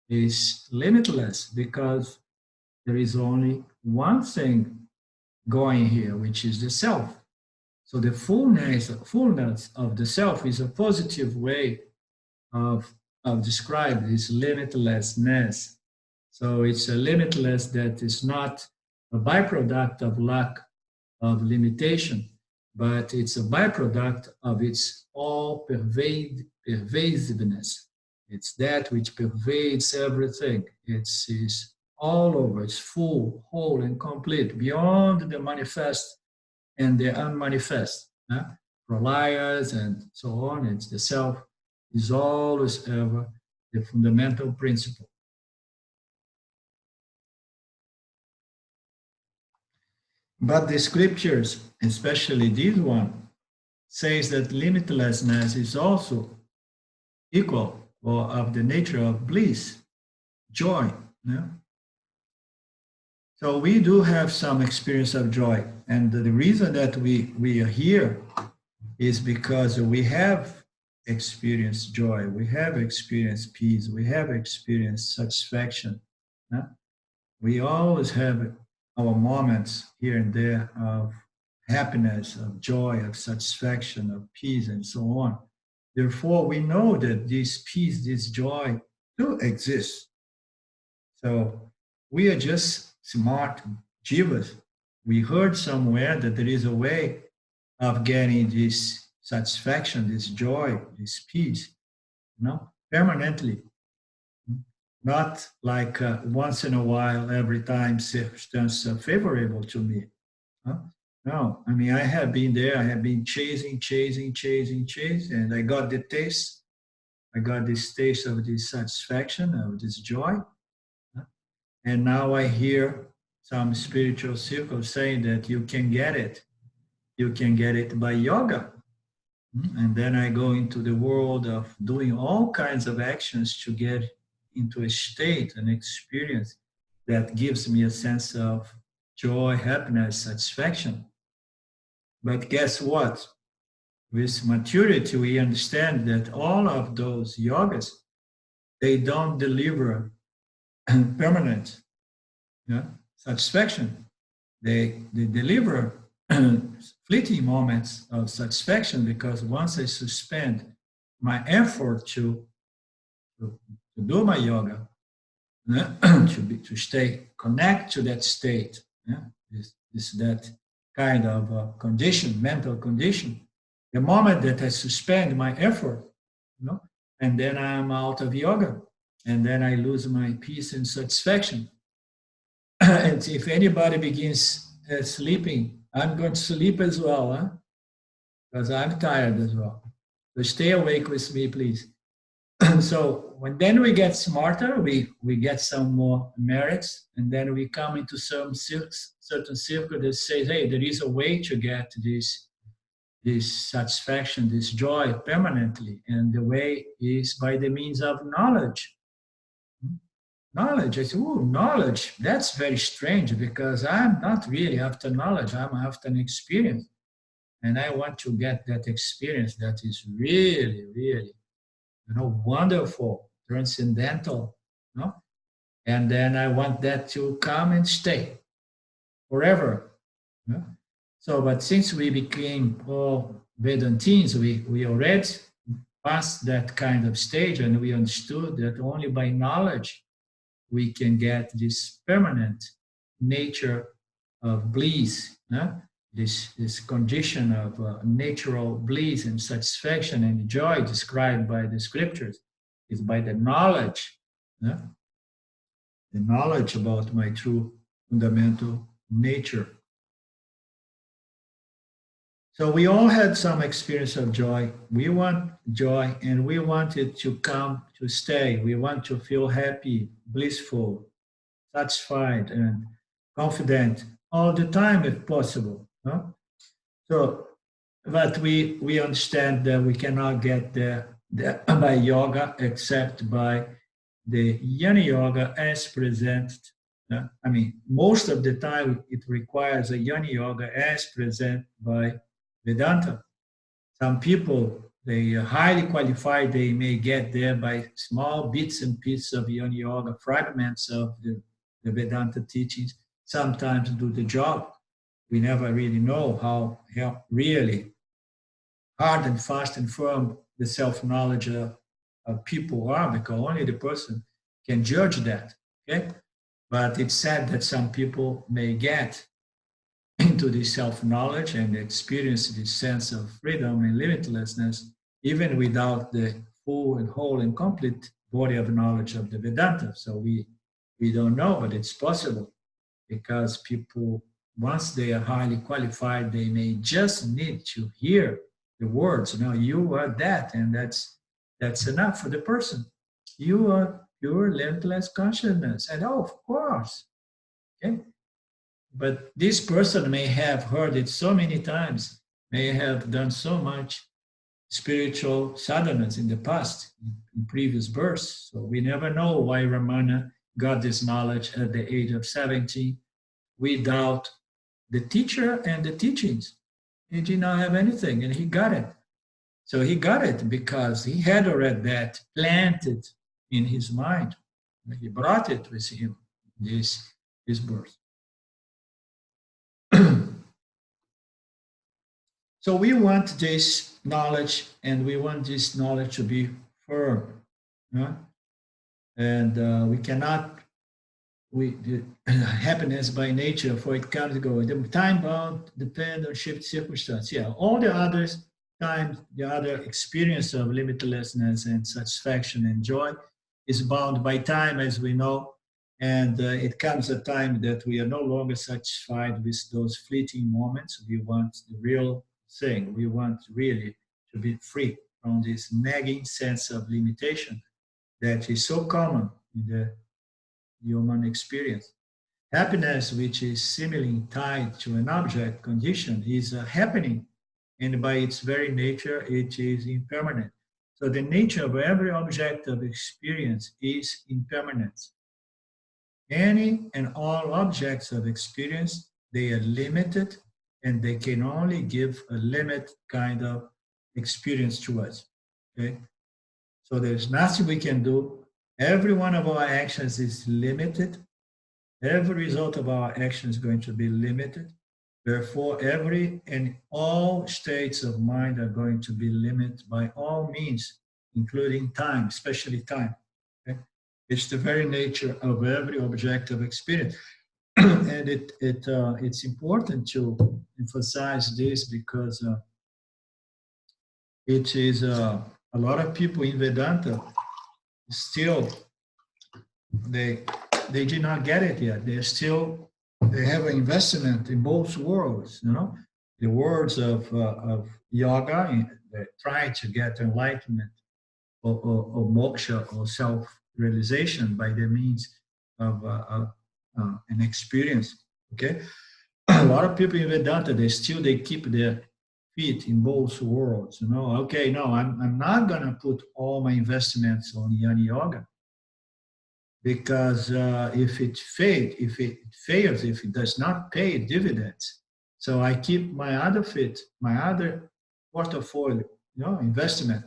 is limitless because there is only one thing going here, which is the self. So the fullness of the self is a positive way of describing this limitlessness. So it's a limitless that is not a byproduct of lack of limitation, but it's a byproduct of its all pervasiveness. It's that which pervades everything. It's all over. It's full, whole, and complete, beyond the manifest and the unmanifest. Pralayas and so on. It's the self is always ever the fundamental principle. But the scriptures, especially this one, says that limitlessness is also equal or of the nature of bliss, joy. Yeah? So we do have some experience of joy. And the reason that we are here is because we have experienced joy, we have experienced peace, we have experienced satisfaction. Yeah? We always have our moments here and there of happiness, of joy, of satisfaction, of peace, and so on. Therefore, we know that this peace, this joy do exist. So we are just smart jivas. We heard somewhere that there is a way of getting this satisfaction, this joy, this peace, permanently. Not like once in a while, every time circumstances are favorable to me. No, I mean, I have been there. I have been chasing, and I got the taste. I got this taste of this satisfaction, of this joy. And now I hear some spiritual circles saying that you can get it. You can get it by yoga. And then I go into the world of doing all kinds of actions to get into a state, an experience that gives me a sense of joy, happiness, satisfaction. But guess what? With maturity, we understand that all of those yogas, they don't deliver permanent satisfaction. They deliver fleeting moments of satisfaction, because once I suspend my effort to do my yoga, to stay connect to that state, that kind of condition, mental condition. The moment that I suspend my effort, and then I'm out of yoga, and then I lose my peace and satisfaction. And if anybody begins sleeping, I'm going to sleep as well, because I'm tired as well. So stay awake with me, please. So then we get smarter, we get some more merits, and then we come into some certain circle that says, hey, there is a way to get this satisfaction, this joy permanently, and the way is by the means of knowledge. Knowledge, I say, knowledge, that's very strange, because I'm not really after knowledge, I'm after an experience. And I want to get that experience that is really, really, wonderful, transcendental, and then I want that to come and stay forever. So, but since we became all Vedantins, we already passed that kind of stage, and we understood that only by knowledge we can get this permanent nature of bliss, this condition of natural bliss and satisfaction and joy described by the scriptures is by the knowledge, the knowledge about my true fundamental nature. So we all had some experience of joy. We want joy, and we want it to come to stay. We want to feel happy, blissful, satisfied, and confident all the time if possible. So, but we understand that we cannot get there by yoga except by the Jnana Yoga as presented. Most of the time it requires a Jnana Yoga as presented by Vedanta. Some people, they are highly qualified, they may get there by small bits and pieces of Jnana Yoga, fragments of the Vedanta teachings, sometimes do the job. We never really know how really hard and fast and firm the self-knowledge of people are, because only the person can judge that, okay? But it's said that some people may get into this self-knowledge and experience this sense of freedom and limitlessness, even without the full and whole and complete body of knowledge of the Vedanta. So we don't know, but it's possible because people, once they are highly qualified, they may just need to hear the words, you are that, and that's enough for the person. You are pure limitless consciousness. And of course, okay? But this person may have heard it so many times, may have done so much spiritual sadhanas in the past, in previous births. So we never know why Ramana got this knowledge at the age of 17 without the teacher and the teachings. He did not have anything, and he got it. So he got it because he had already that planted in his mind. He brought it with him, his birth. So we want this knowledge, and we want this knowledge to be firm. And we cannot, happiness by nature, for it comes and goes. The time bound depend on shift circumstance. Yeah, all the other times, the other experience of limitlessness and satisfaction and joy is bound by time, as we know. And it comes a time that we are no longer satisfied with those fleeting moments. We want the real thing. We want really to be free from this nagging sense of limitation that is so common in the human experience. Happiness, which is seemingly tied to an object condition, is a happening, and by its very nature, it is impermanent. So the nature of every object of experience is impermanence. Any and all objects of experience, they are limited, and they can only give a limited kind of experience to us. Okay? So there's nothing we can do. Every one of our actions is limited. Every result of our action is going to be limited. Therefore, every and all states of mind are going to be limited by all means, including time, especially time. Okay? It's the very nature of every object of experience. And it's important to emphasize this because it is a lot of people in Vedanta still they did not get it yet. They have an investment in both worlds. The worlds of yoga, they try to get enlightenment or moksha or self-realization by the means of an experience. Okay, a lot of people in Vedanta they keep their feet in both worlds. Okay, no, I'm not gonna put all my investments on Jnana Yoga because if it fails, if it does not pay dividends, so I keep my other portfolio, investment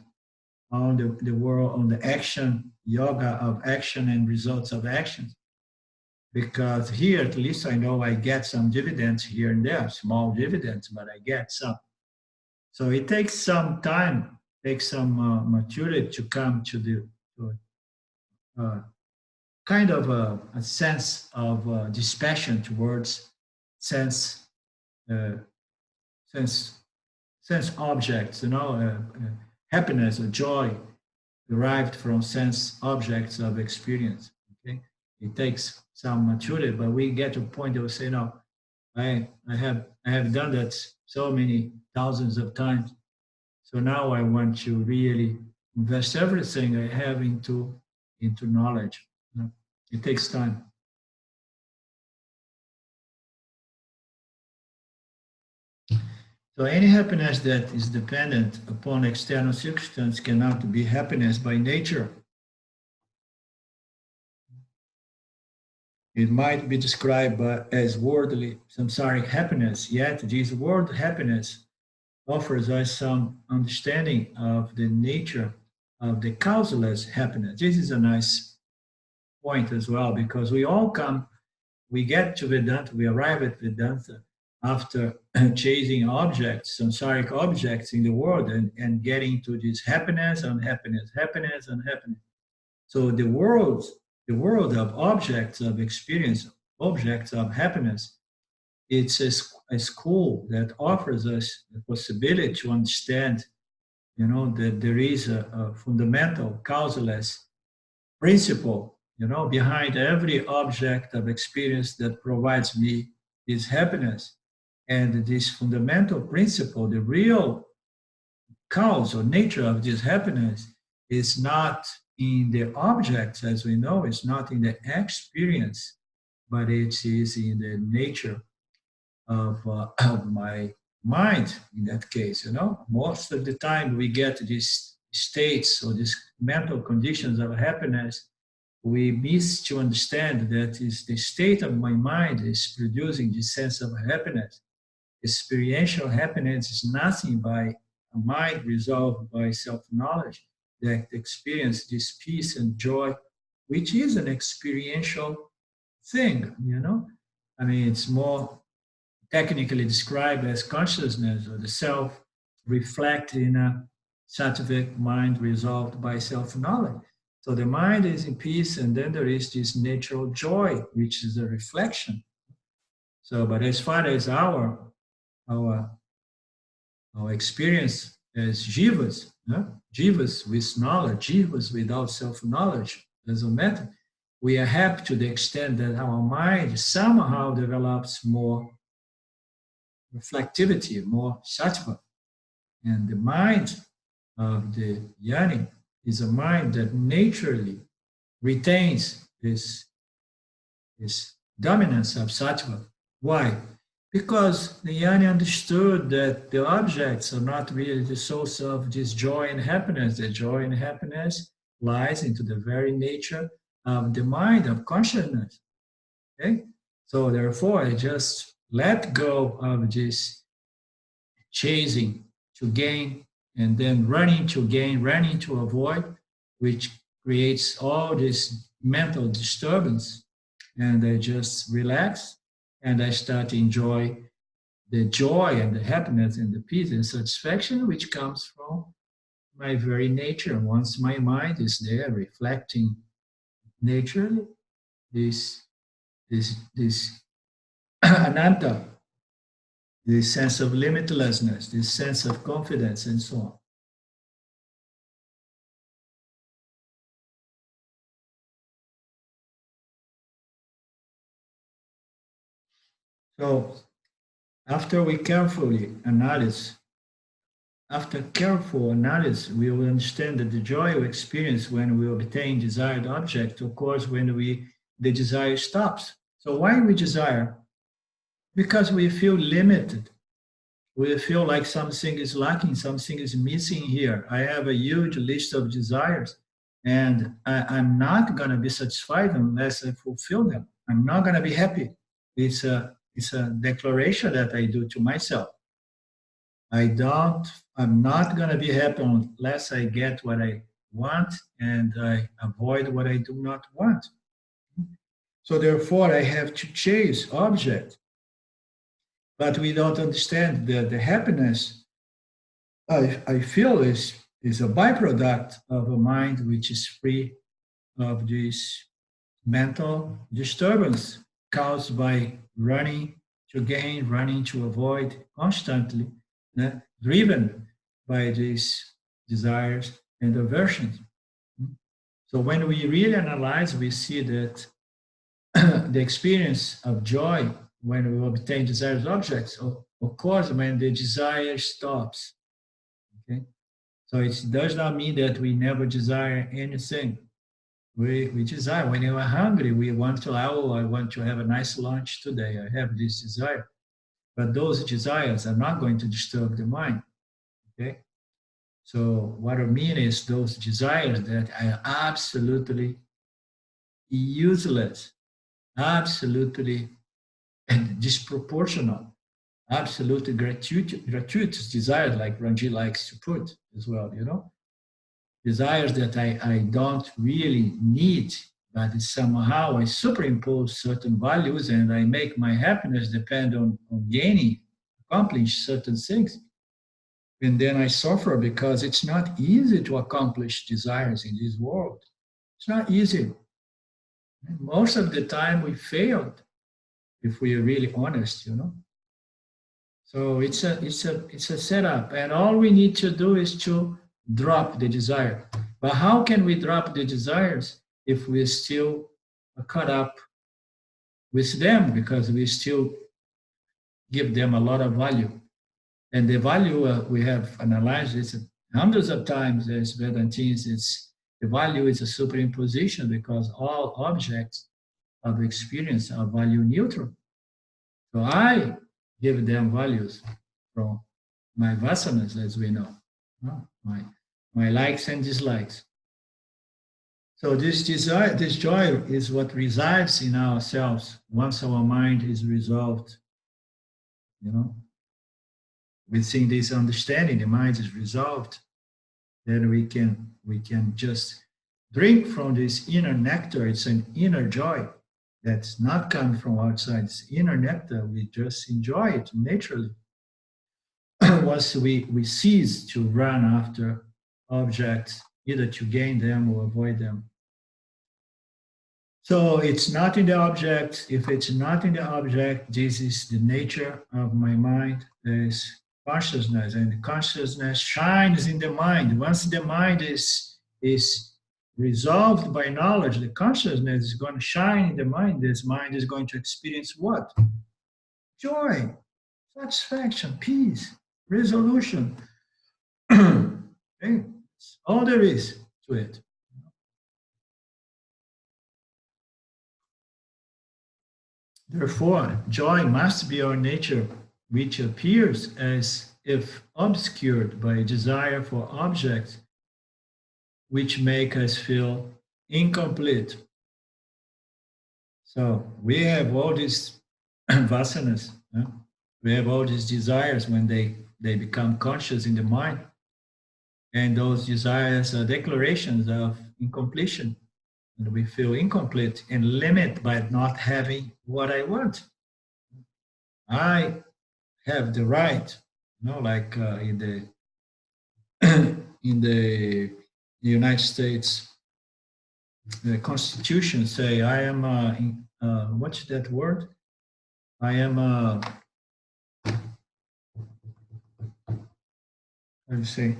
on the world, on the action yoga of action and results of actions. Because here, at least I know I get some dividends here and there, small dividends, but I get some. So it takes some time, takes some maturity to come to the kind of a sense of dispassion towards sense objects, happiness or joy derived from sense objects of experience. Okay, it takes some maturity, but we get to a point that we say, no, I have done that so many thousands of times. So now I want to really invest everything I have into knowledge. It takes time. So any happiness that is dependent upon external circumstance cannot be happiness by nature. It might be described as worldly samsaric happiness, yet this world happiness offers us some understanding of the nature of the causeless happiness. This is a nice point as well, because we get to Vedanta, we arrive at Vedanta after chasing objects, samsaric objects in the world and getting to this happiness, unhappiness, happiness, unhappiness. So the world of objects of experience, objects of happiness, it's a school that offers us the possibility to understand, that there is a fundamental causeless principle, you know, behind every object of experience that provides me this happiness. And this fundamental principle, the real cause or nature of this happiness is not in the objects, as we know, it's not in the experience, but it is in the nature of my mind in that case, you know. Most of the time we get these states or these mental conditions of happiness, we miss to understand that is the state of my mind is producing this sense of happiness. Experiential happiness is nothing by a mind resolved by self-knowledge that experience this peace and joy, which is an experiential thing, you know. I mean, it's more technically described as consciousness or the self reflect in a sattvic mind resolved by self-knowledge. So the mind is in peace, and then there is this natural joy, which is a reflection. So, but as far as our experience as jivas, jivas with knowledge, jivas without self-knowledge, doesn't matter. We are happy to the extent that our mind somehow develops more reflectivity, more sattva. And the mind of the yoni is a mind that naturally retains this dominance of sattva. Why? Because the yoni understood that the objects are not really the source of this joy and happiness. The joy and happiness lies into the very nature of the mind, of consciousness. Okay? So therefore, I just let go of this chasing to gain and then running to gain, running to avoid, which creates all this mental disturbance. And I just relax and I start to enjoy the joy and the happiness and the peace and satisfaction which comes from my very nature. Once my mind is there reflecting naturally this ananta, this sense of limitlessness, this sense of confidence, and so on. So, after careful analysis, we will understand that the joy we experience when we obtain desired object occurs when the desire stops. So why we desire? Because we feel limited. We feel like something is lacking, something is missing here. I have a huge list of desires, and I'm not going to be satisfied unless I fulfill them. I'm not going to be happy. It's a declaration that I do to myself. I'm not going to be happy unless I get what I want and I avoid what I do not want. So therefore, I have to chase object. But we don't understand that the happiness I feel is a byproduct of a mind which is free of this mental disturbance caused by running to gain, running to avoid constantly, driven by these desires and aversions. So when we really analyze, we see that the experience of joy when we obtain desired objects occurs when the desire stops. Okay, so it does not mean that we never desire anything. We desire. When you are hungry, we want to, oh, I want to have a nice lunch today. I have this desire. But those desires are not going to disturb the mind. Okay? So what I mean is those desires that are absolutely useless, absolutely disproportional, absolutely gratuitous desires, like Ranji likes to put as well, you know? Desires that I don't really need, but somehow I superimpose certain values and I make my happiness depend on gaining, accomplish certain things. And then I suffer because it's not easy to accomplish desires in this world. It's not easy. Most of the time we failed, if we are really honest, you know. So it's a setup, and all we need to do is to drop the desire. But how can we drop the desires? if we're still caught up with them, because we still give them a lot of value. And the value we have analyzed it hundreds of times as Vedantins, the value is a superimposition, because all objects of experience are value neutral. So I give them values from my vasanas, as we know, my likes and dislikes. So this desire, this joy is what resides in ourselves once our mind is resolved, within this understanding, the mind is resolved, then we can just drink from this inner nectar. It's an inner joy that's not coming from outside. It's inner nectar. We just enjoy it naturally. Once we cease to run after objects, either to gain them or avoid them. So it's not in the object. If it's not in the object, this is the nature of my mind. There is consciousness, and the consciousness shines in the mind. Once the mind is resolved by knowledge, the consciousness is going to shine in the mind. This mind is going to experience what? Joy, satisfaction, peace, resolution. Okay? That's all there is to it. Therefore, joy must be our nature, which appears as if obscured by a desire for objects which make us feel incomplete. So we have all these vasanas, we have all these desires when they become conscious in the mind, and those desires are declarations of incompletion. And we feel incomplete and limited by not having what I want. I have the right, like in the United States, the Constitution say, I am, what's that word? I am, how do you say?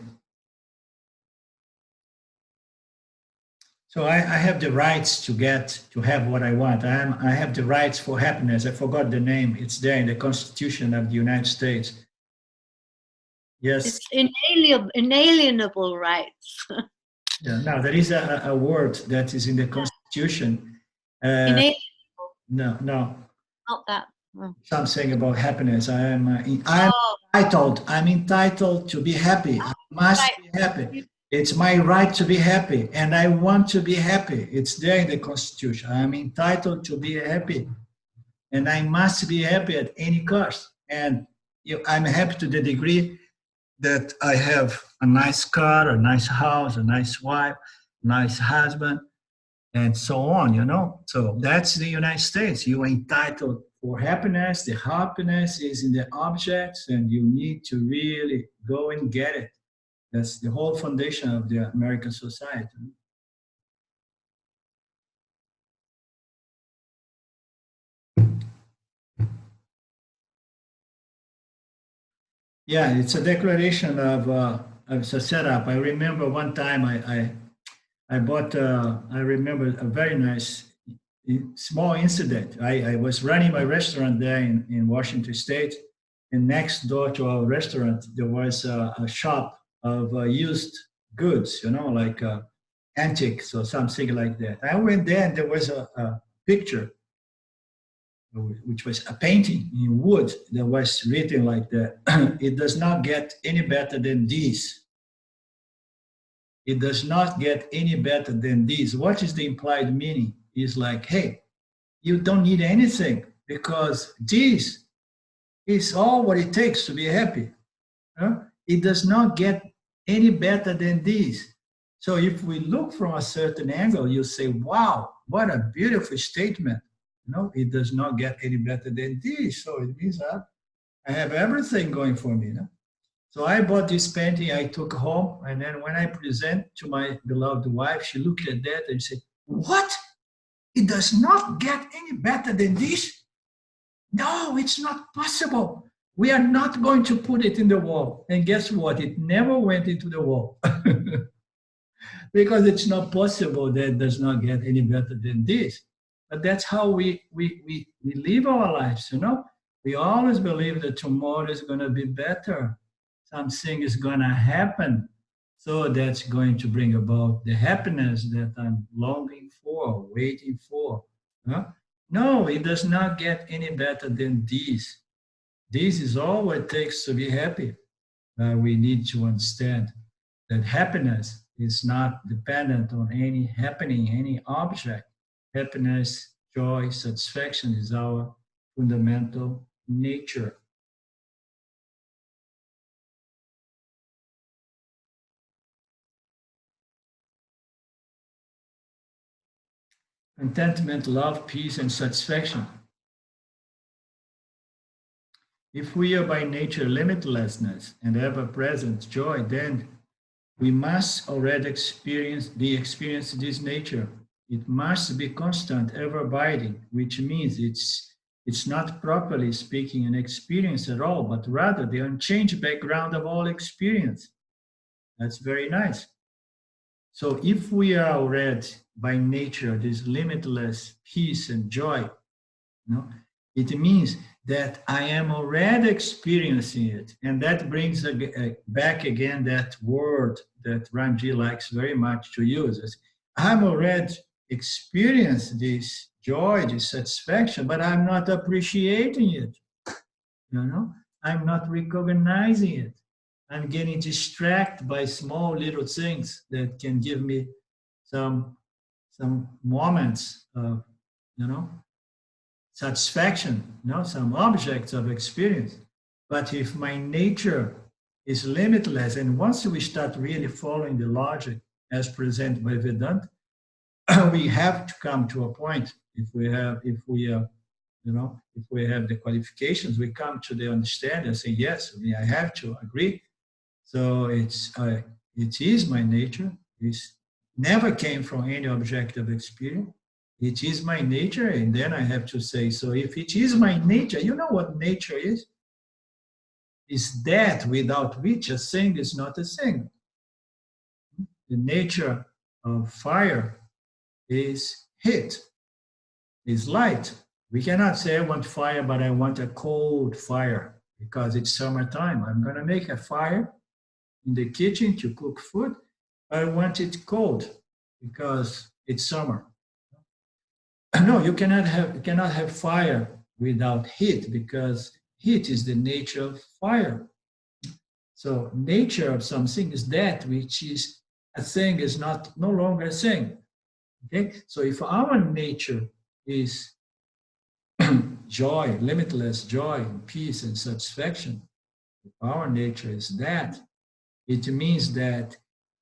So I have the rights to have what I want. I have the rights for happiness. I forgot the name. It's there in the Constitution of the United States. Yes. It's inalienable rights. Yeah, no, there is a word that is in the Constitution. Inalienable. No. Not that. Oh. Something about happiness. I'm entitled. I'm entitled to be happy. I must be happy. It's my right to be happy, and I want to be happy. It's there in the Constitution. I'm entitled to be happy, and I must be happy at any cost. And I'm happy to the degree that I have a nice car, a nice house, a nice wife, nice husband, and so on, So that's the United States. You are entitled for happiness. The happiness is in the objects, and you need to really go and get it. That's the whole foundation of the American society. Yeah, it's a declaration of it's a setup. I remember one time I bought, I remember a very nice small incident. I was running my restaurant there in Washington State, and next door to our restaurant, there was a shop of used goods, like antiques or something like that. I went there and there was a picture, which was a painting in wood that was written like that. It does not get any better than this. It does not get any better than this. What is the implied meaning? It's like, hey, you don't need anything because this is all what it takes to be happy. It does not get any better than this. So if we look from a certain angle, you say, wow, what a beautiful statement. It does not get any better than this. So it means that I have everything going for me. So I bought this painting, I took home, and then when I present to my beloved wife, she looked at that and said, what? It does not get any better than this? No, it's not possible. We are not going to put it in the wall. And guess what? It never went into the wall. because it's not possible that it does not get any better than this. But that's how we live our lives, you know. We always believe that tomorrow is going to be better. Something is going to happen. So that's going to bring about the happiness that I'm longing for, waiting for. Huh? No, it does not get any better than this. This is all it takes to be happy. We need to understand that happiness is not dependent on any happening, any object. Happiness, joy, satisfaction is our fundamental nature. Contentment, love, peace, and satisfaction. If we are by nature limitlessness and ever-present joy, then we must already experience this nature. It must be constant, ever-abiding, which means it's not properly speaking an experience at all, but rather the unchanged background of all experience. That's very nice. So if we are already by nature this limitless peace and joy, you know, it means that I am already experiencing it. And that brings back again that word that Ramji likes very much to use. I'm already experiencing this joy, this satisfaction, but I'm not appreciating it. You know, I'm not recognizing it. I'm getting distracted by small little things that can give me some moments of, you know, satisfaction, you know, some objects of experience. But if my nature is limitless, and once we start really following the logic as presented by Vedanta, we have to come to a point. If we have the qualifications, we come to the understanding and say, yes, I have to agree. So it is my nature. It never came from any objective experience. It is my nature, and then I have to say, so if it is my nature, you know what nature is? It's that without which a thing is not a thing. The nature of fire is heat, is light. We cannot say I want fire, but I want a cold fire because it's summertime. I'm going to make a fire in the kitchen to cook food. I want it cold because it's summer. No, you cannot have fire without heat because heat is the nature of fire. So nature of something is that which is a thing is no longer a thing. Okay, so if our nature is joy, limitless joy, peace, and satisfaction, if our nature is that, it means that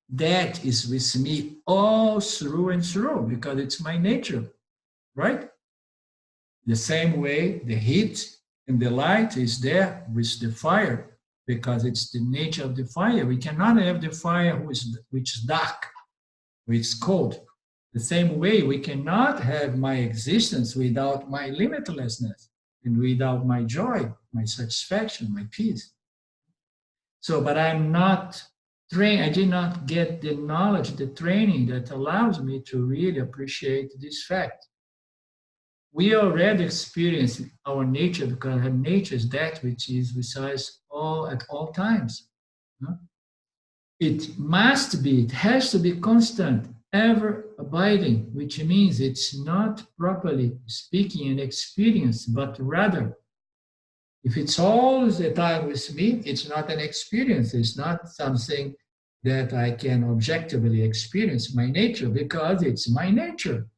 that is with me all through and through because it's my nature, right? The same way the heat and the light is there with the fire because it's the nature of the fire. We cannot have the fire which is dark, which is cold. The same way we cannot have my existence without my limitlessness and without my joy, my satisfaction, my peace. So, but I'm not trained, I did not get the knowledge, the training that allows me to really appreciate this fact. We already experience our nature because our nature is that which is with us at all times. It has to be constant, ever abiding, which means it's not properly speaking an experience, but rather, if it's all the time with me, it's not an experience. It's not something that I can objectively experience, my nature, because it's my nature.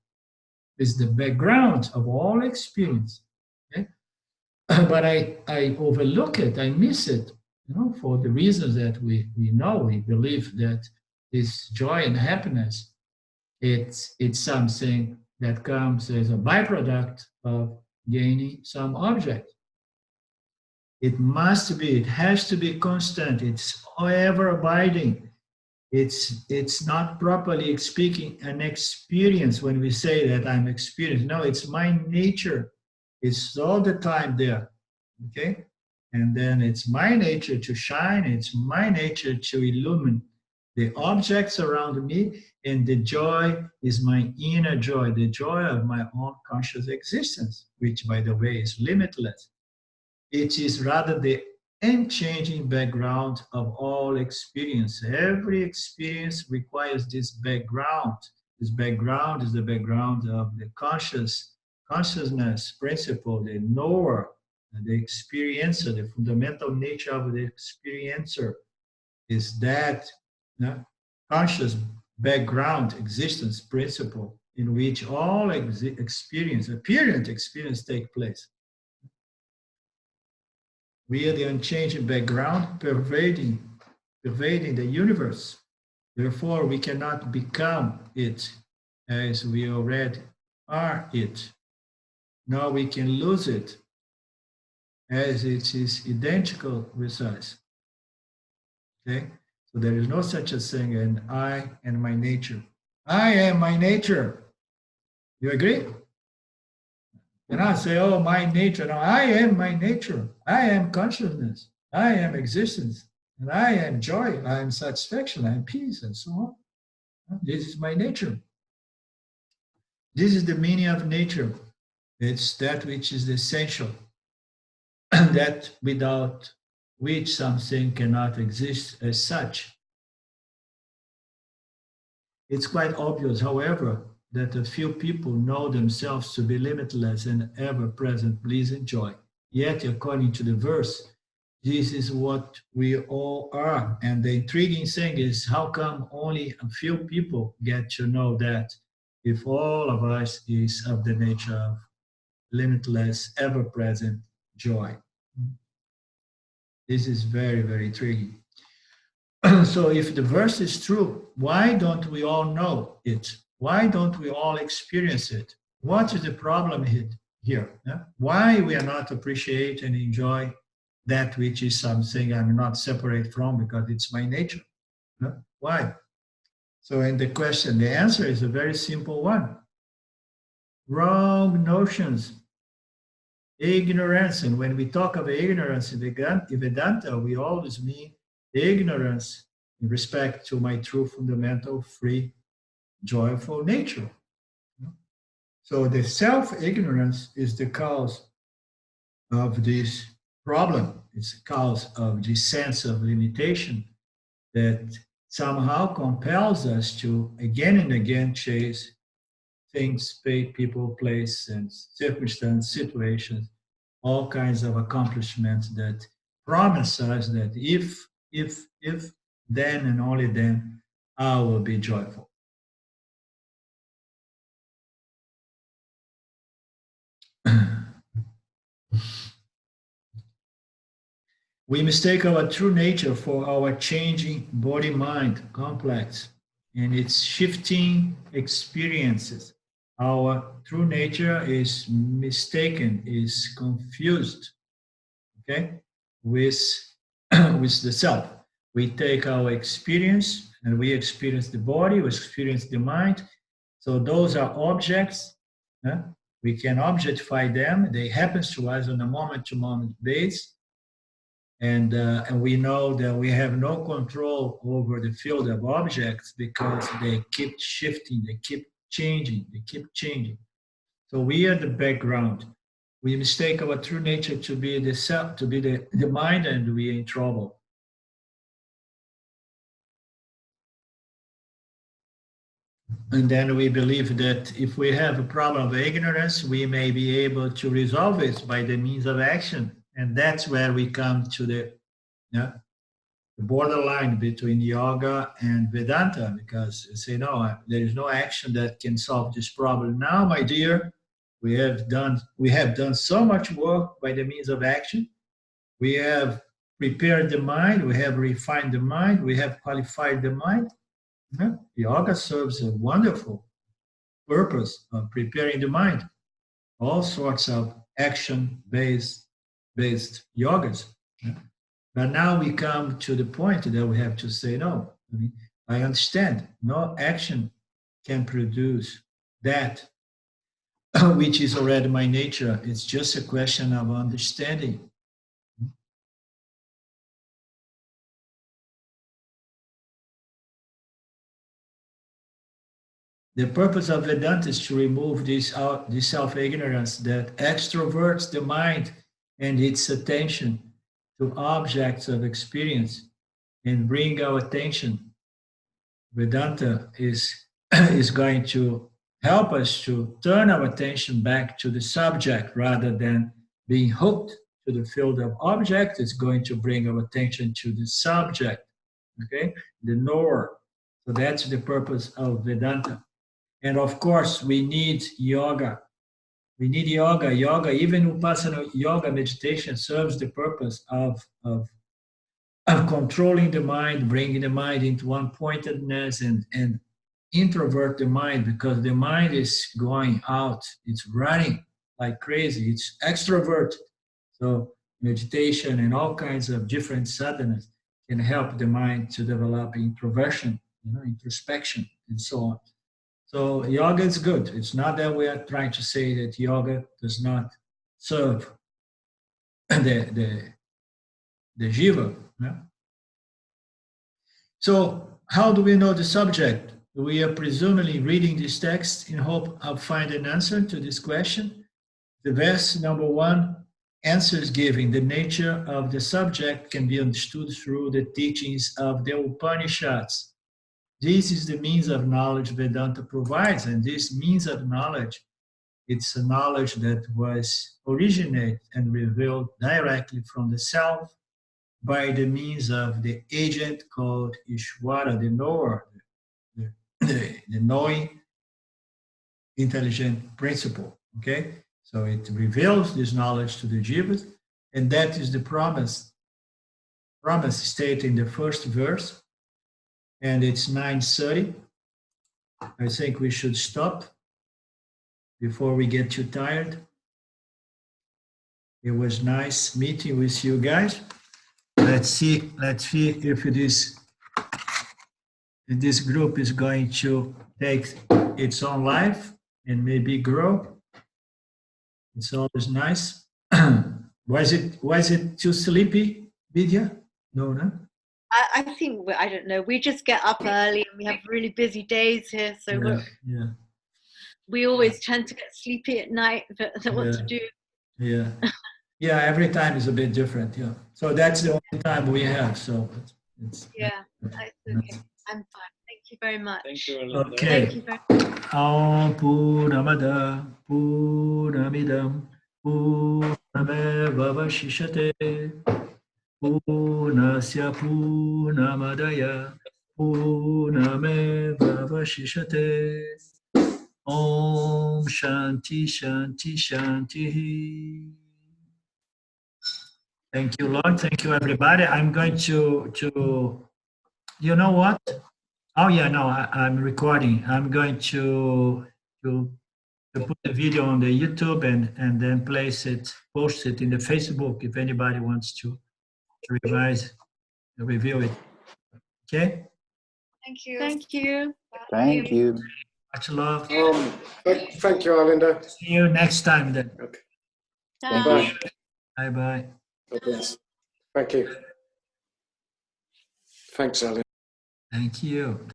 It's the background of all experience. Okay? But I overlook it, I miss it, you know, for the reasons that we know, we believe that this joy and happiness, it's something that comes as a byproduct of gaining some object. It has to be constant, it's ever abiding. It's not properly speaking an experience when we say that I'm experienced. No, it's my nature. It's all the time there, okay? And then it's my nature to shine. It's my nature to illumine the objects around me, and the joy is my inner joy, the joy of my own conscious existence, which, by the way, is limitless. It is rather the unchanging background of all experience. Every experience requires this background. This background is the background of the consciousness principle, the knower, the experiencer, the fundamental nature of the experiencer is that conscious background existence principle in which all experience, apparent experience, take place. We are the unchanging background pervading the universe. Therefore, we cannot become it as we already are it. Nor we can lose it as it is identical with us. Okay? So there is no such a thing as I and my nature. I am my nature. You agree? And I say, oh, my nature. No, I am my nature. I am consciousness. I am existence. And I am joy. I am satisfaction. I am peace, and so on. This is my nature. This is the meaning of nature. It's that which is essential. That without which something cannot exist as such. It's quite obvious, however, that a few people know themselves to be limitless and ever-present bliss and joy. Yet, according to the verse, this is what we all are. And the intriguing thing is, how come only a few people get to know that if all of us is of the nature of limitless, ever-present joy? This is very, very intriguing. So if the verse is true, why don't we all know it? Why don't we all experience it? What is the problem here? Why we are not appreciate and enjoy that which is something I'm not separate from because it's my nature? Why? So in the answer is a very simple one. Wrong notions. Ignorance. And when we talk of ignorance in Vedanta, we always mean ignorance in respect to my true, fundamental, free, joyful nature. So the self-ignorance is the cause of this problem. It's the cause of this sense of limitation that somehow compels us to again and again chase things, people, place, and circumstance, situations, all kinds of accomplishments that promise us that if, then and only then, I will be joyful. We mistake our true nature for our changing body-mind complex and its shifting experiences. Our true nature is mistaken, is confused, okay, with the self. We take our experience and we experience the body, we experience the mind. So those are objects. We can objectify them. They happen to us on a moment-to-moment basis. And we know that we have no control over the field of objects because they keep shifting, they keep changing. So we are the background. We mistake our true nature to be the self, to be the mind, and we are in trouble. And then we believe that if we have a problem of ignorance, we may be able to resolve it by the means of action. And that's where we come to the borderline between yoga and Vedanta, because you say, no, there is no action that can solve this problem. Now, my dear, we have done so much work by the means of action. We have prepared the mind, we have refined the mind, we have qualified the mind. Yoga serves a wonderful purpose of preparing the mind. All sorts of action-based yogas. But now we come to the point that we have to say, no, I understand. No action can produce that which is already my nature. It's just a question of understanding. The purpose of Vedanta is to remove this self-ignorance that extroverts the mind and its attention to objects of experience and bring our attention. Vedanta is going to help us to turn our attention back to the subject rather than being hooked to the field of object. It's going to bring our attention to the subject, okay, the knower. So that's the purpose of Vedanta. And of course, we need yoga. We need yoga. Yoga, even Vipassana yoga meditation, serves the purpose of controlling the mind, bringing the mind into one-pointedness and introvert the mind, because the mind is going out. It's running like crazy. It's extroverted. So meditation and all kinds of different sadhanas can help the mind to develop introversion, introspection, and so on. So yoga is good. It's not that we are trying to say that yoga does not serve the jiva. Yeah? So how do we know the subject? We are presumably reading this text in hope of finding an answer to this question. The verse number 1, answers giving. The nature of the subject can be understood through the teachings of the Upanishads. This is the means of knowledge Vedanta provides, and this means of knowledge, it's a knowledge that was originated and revealed directly from the self by the means of the agent called Ishvara, the knower, the knowing, intelligent principle, okay? So it reveals this knowledge to the jivas, and that is the promise stated in the first verse, and it's 9:30. I think we should stop before we get too tired. It was nice meeting with you guys. Let's see if this group is going to take its own life and maybe grow. It's always nice. Was it too sleepy, Vidya? No? I think, I don't know, we just get up early and we have really busy days here. So we always tend to get sleepy at night, but I don't know what to do. Yeah. Yeah, every time is a bit different. Yeah. So that's the only time we have. So it's okay. I'm fine. Thank you very much. Thank you, Alinda. Okay. Thank you very much. Om Purnamada Purnamidam Purnameva Vashishate Purnasya Purnamadaya Purnameva Vashishate. Om Shanti Shanti Shanti. Thank you, Lord. Thank you, everybody. I'm going to you know what? Oh yeah, no, I'm recording. I'm going to put the video on the YouTube and then post it in the Facebook if anybody wants to review it. Okay? Thank you. Thank you. Thank you. Much love. Thank you, Arlinda. See you next time then. Okay. Thank Bye. you. Bye-bye. God bless. Thank you. Thanks, Arlinda. Thank you.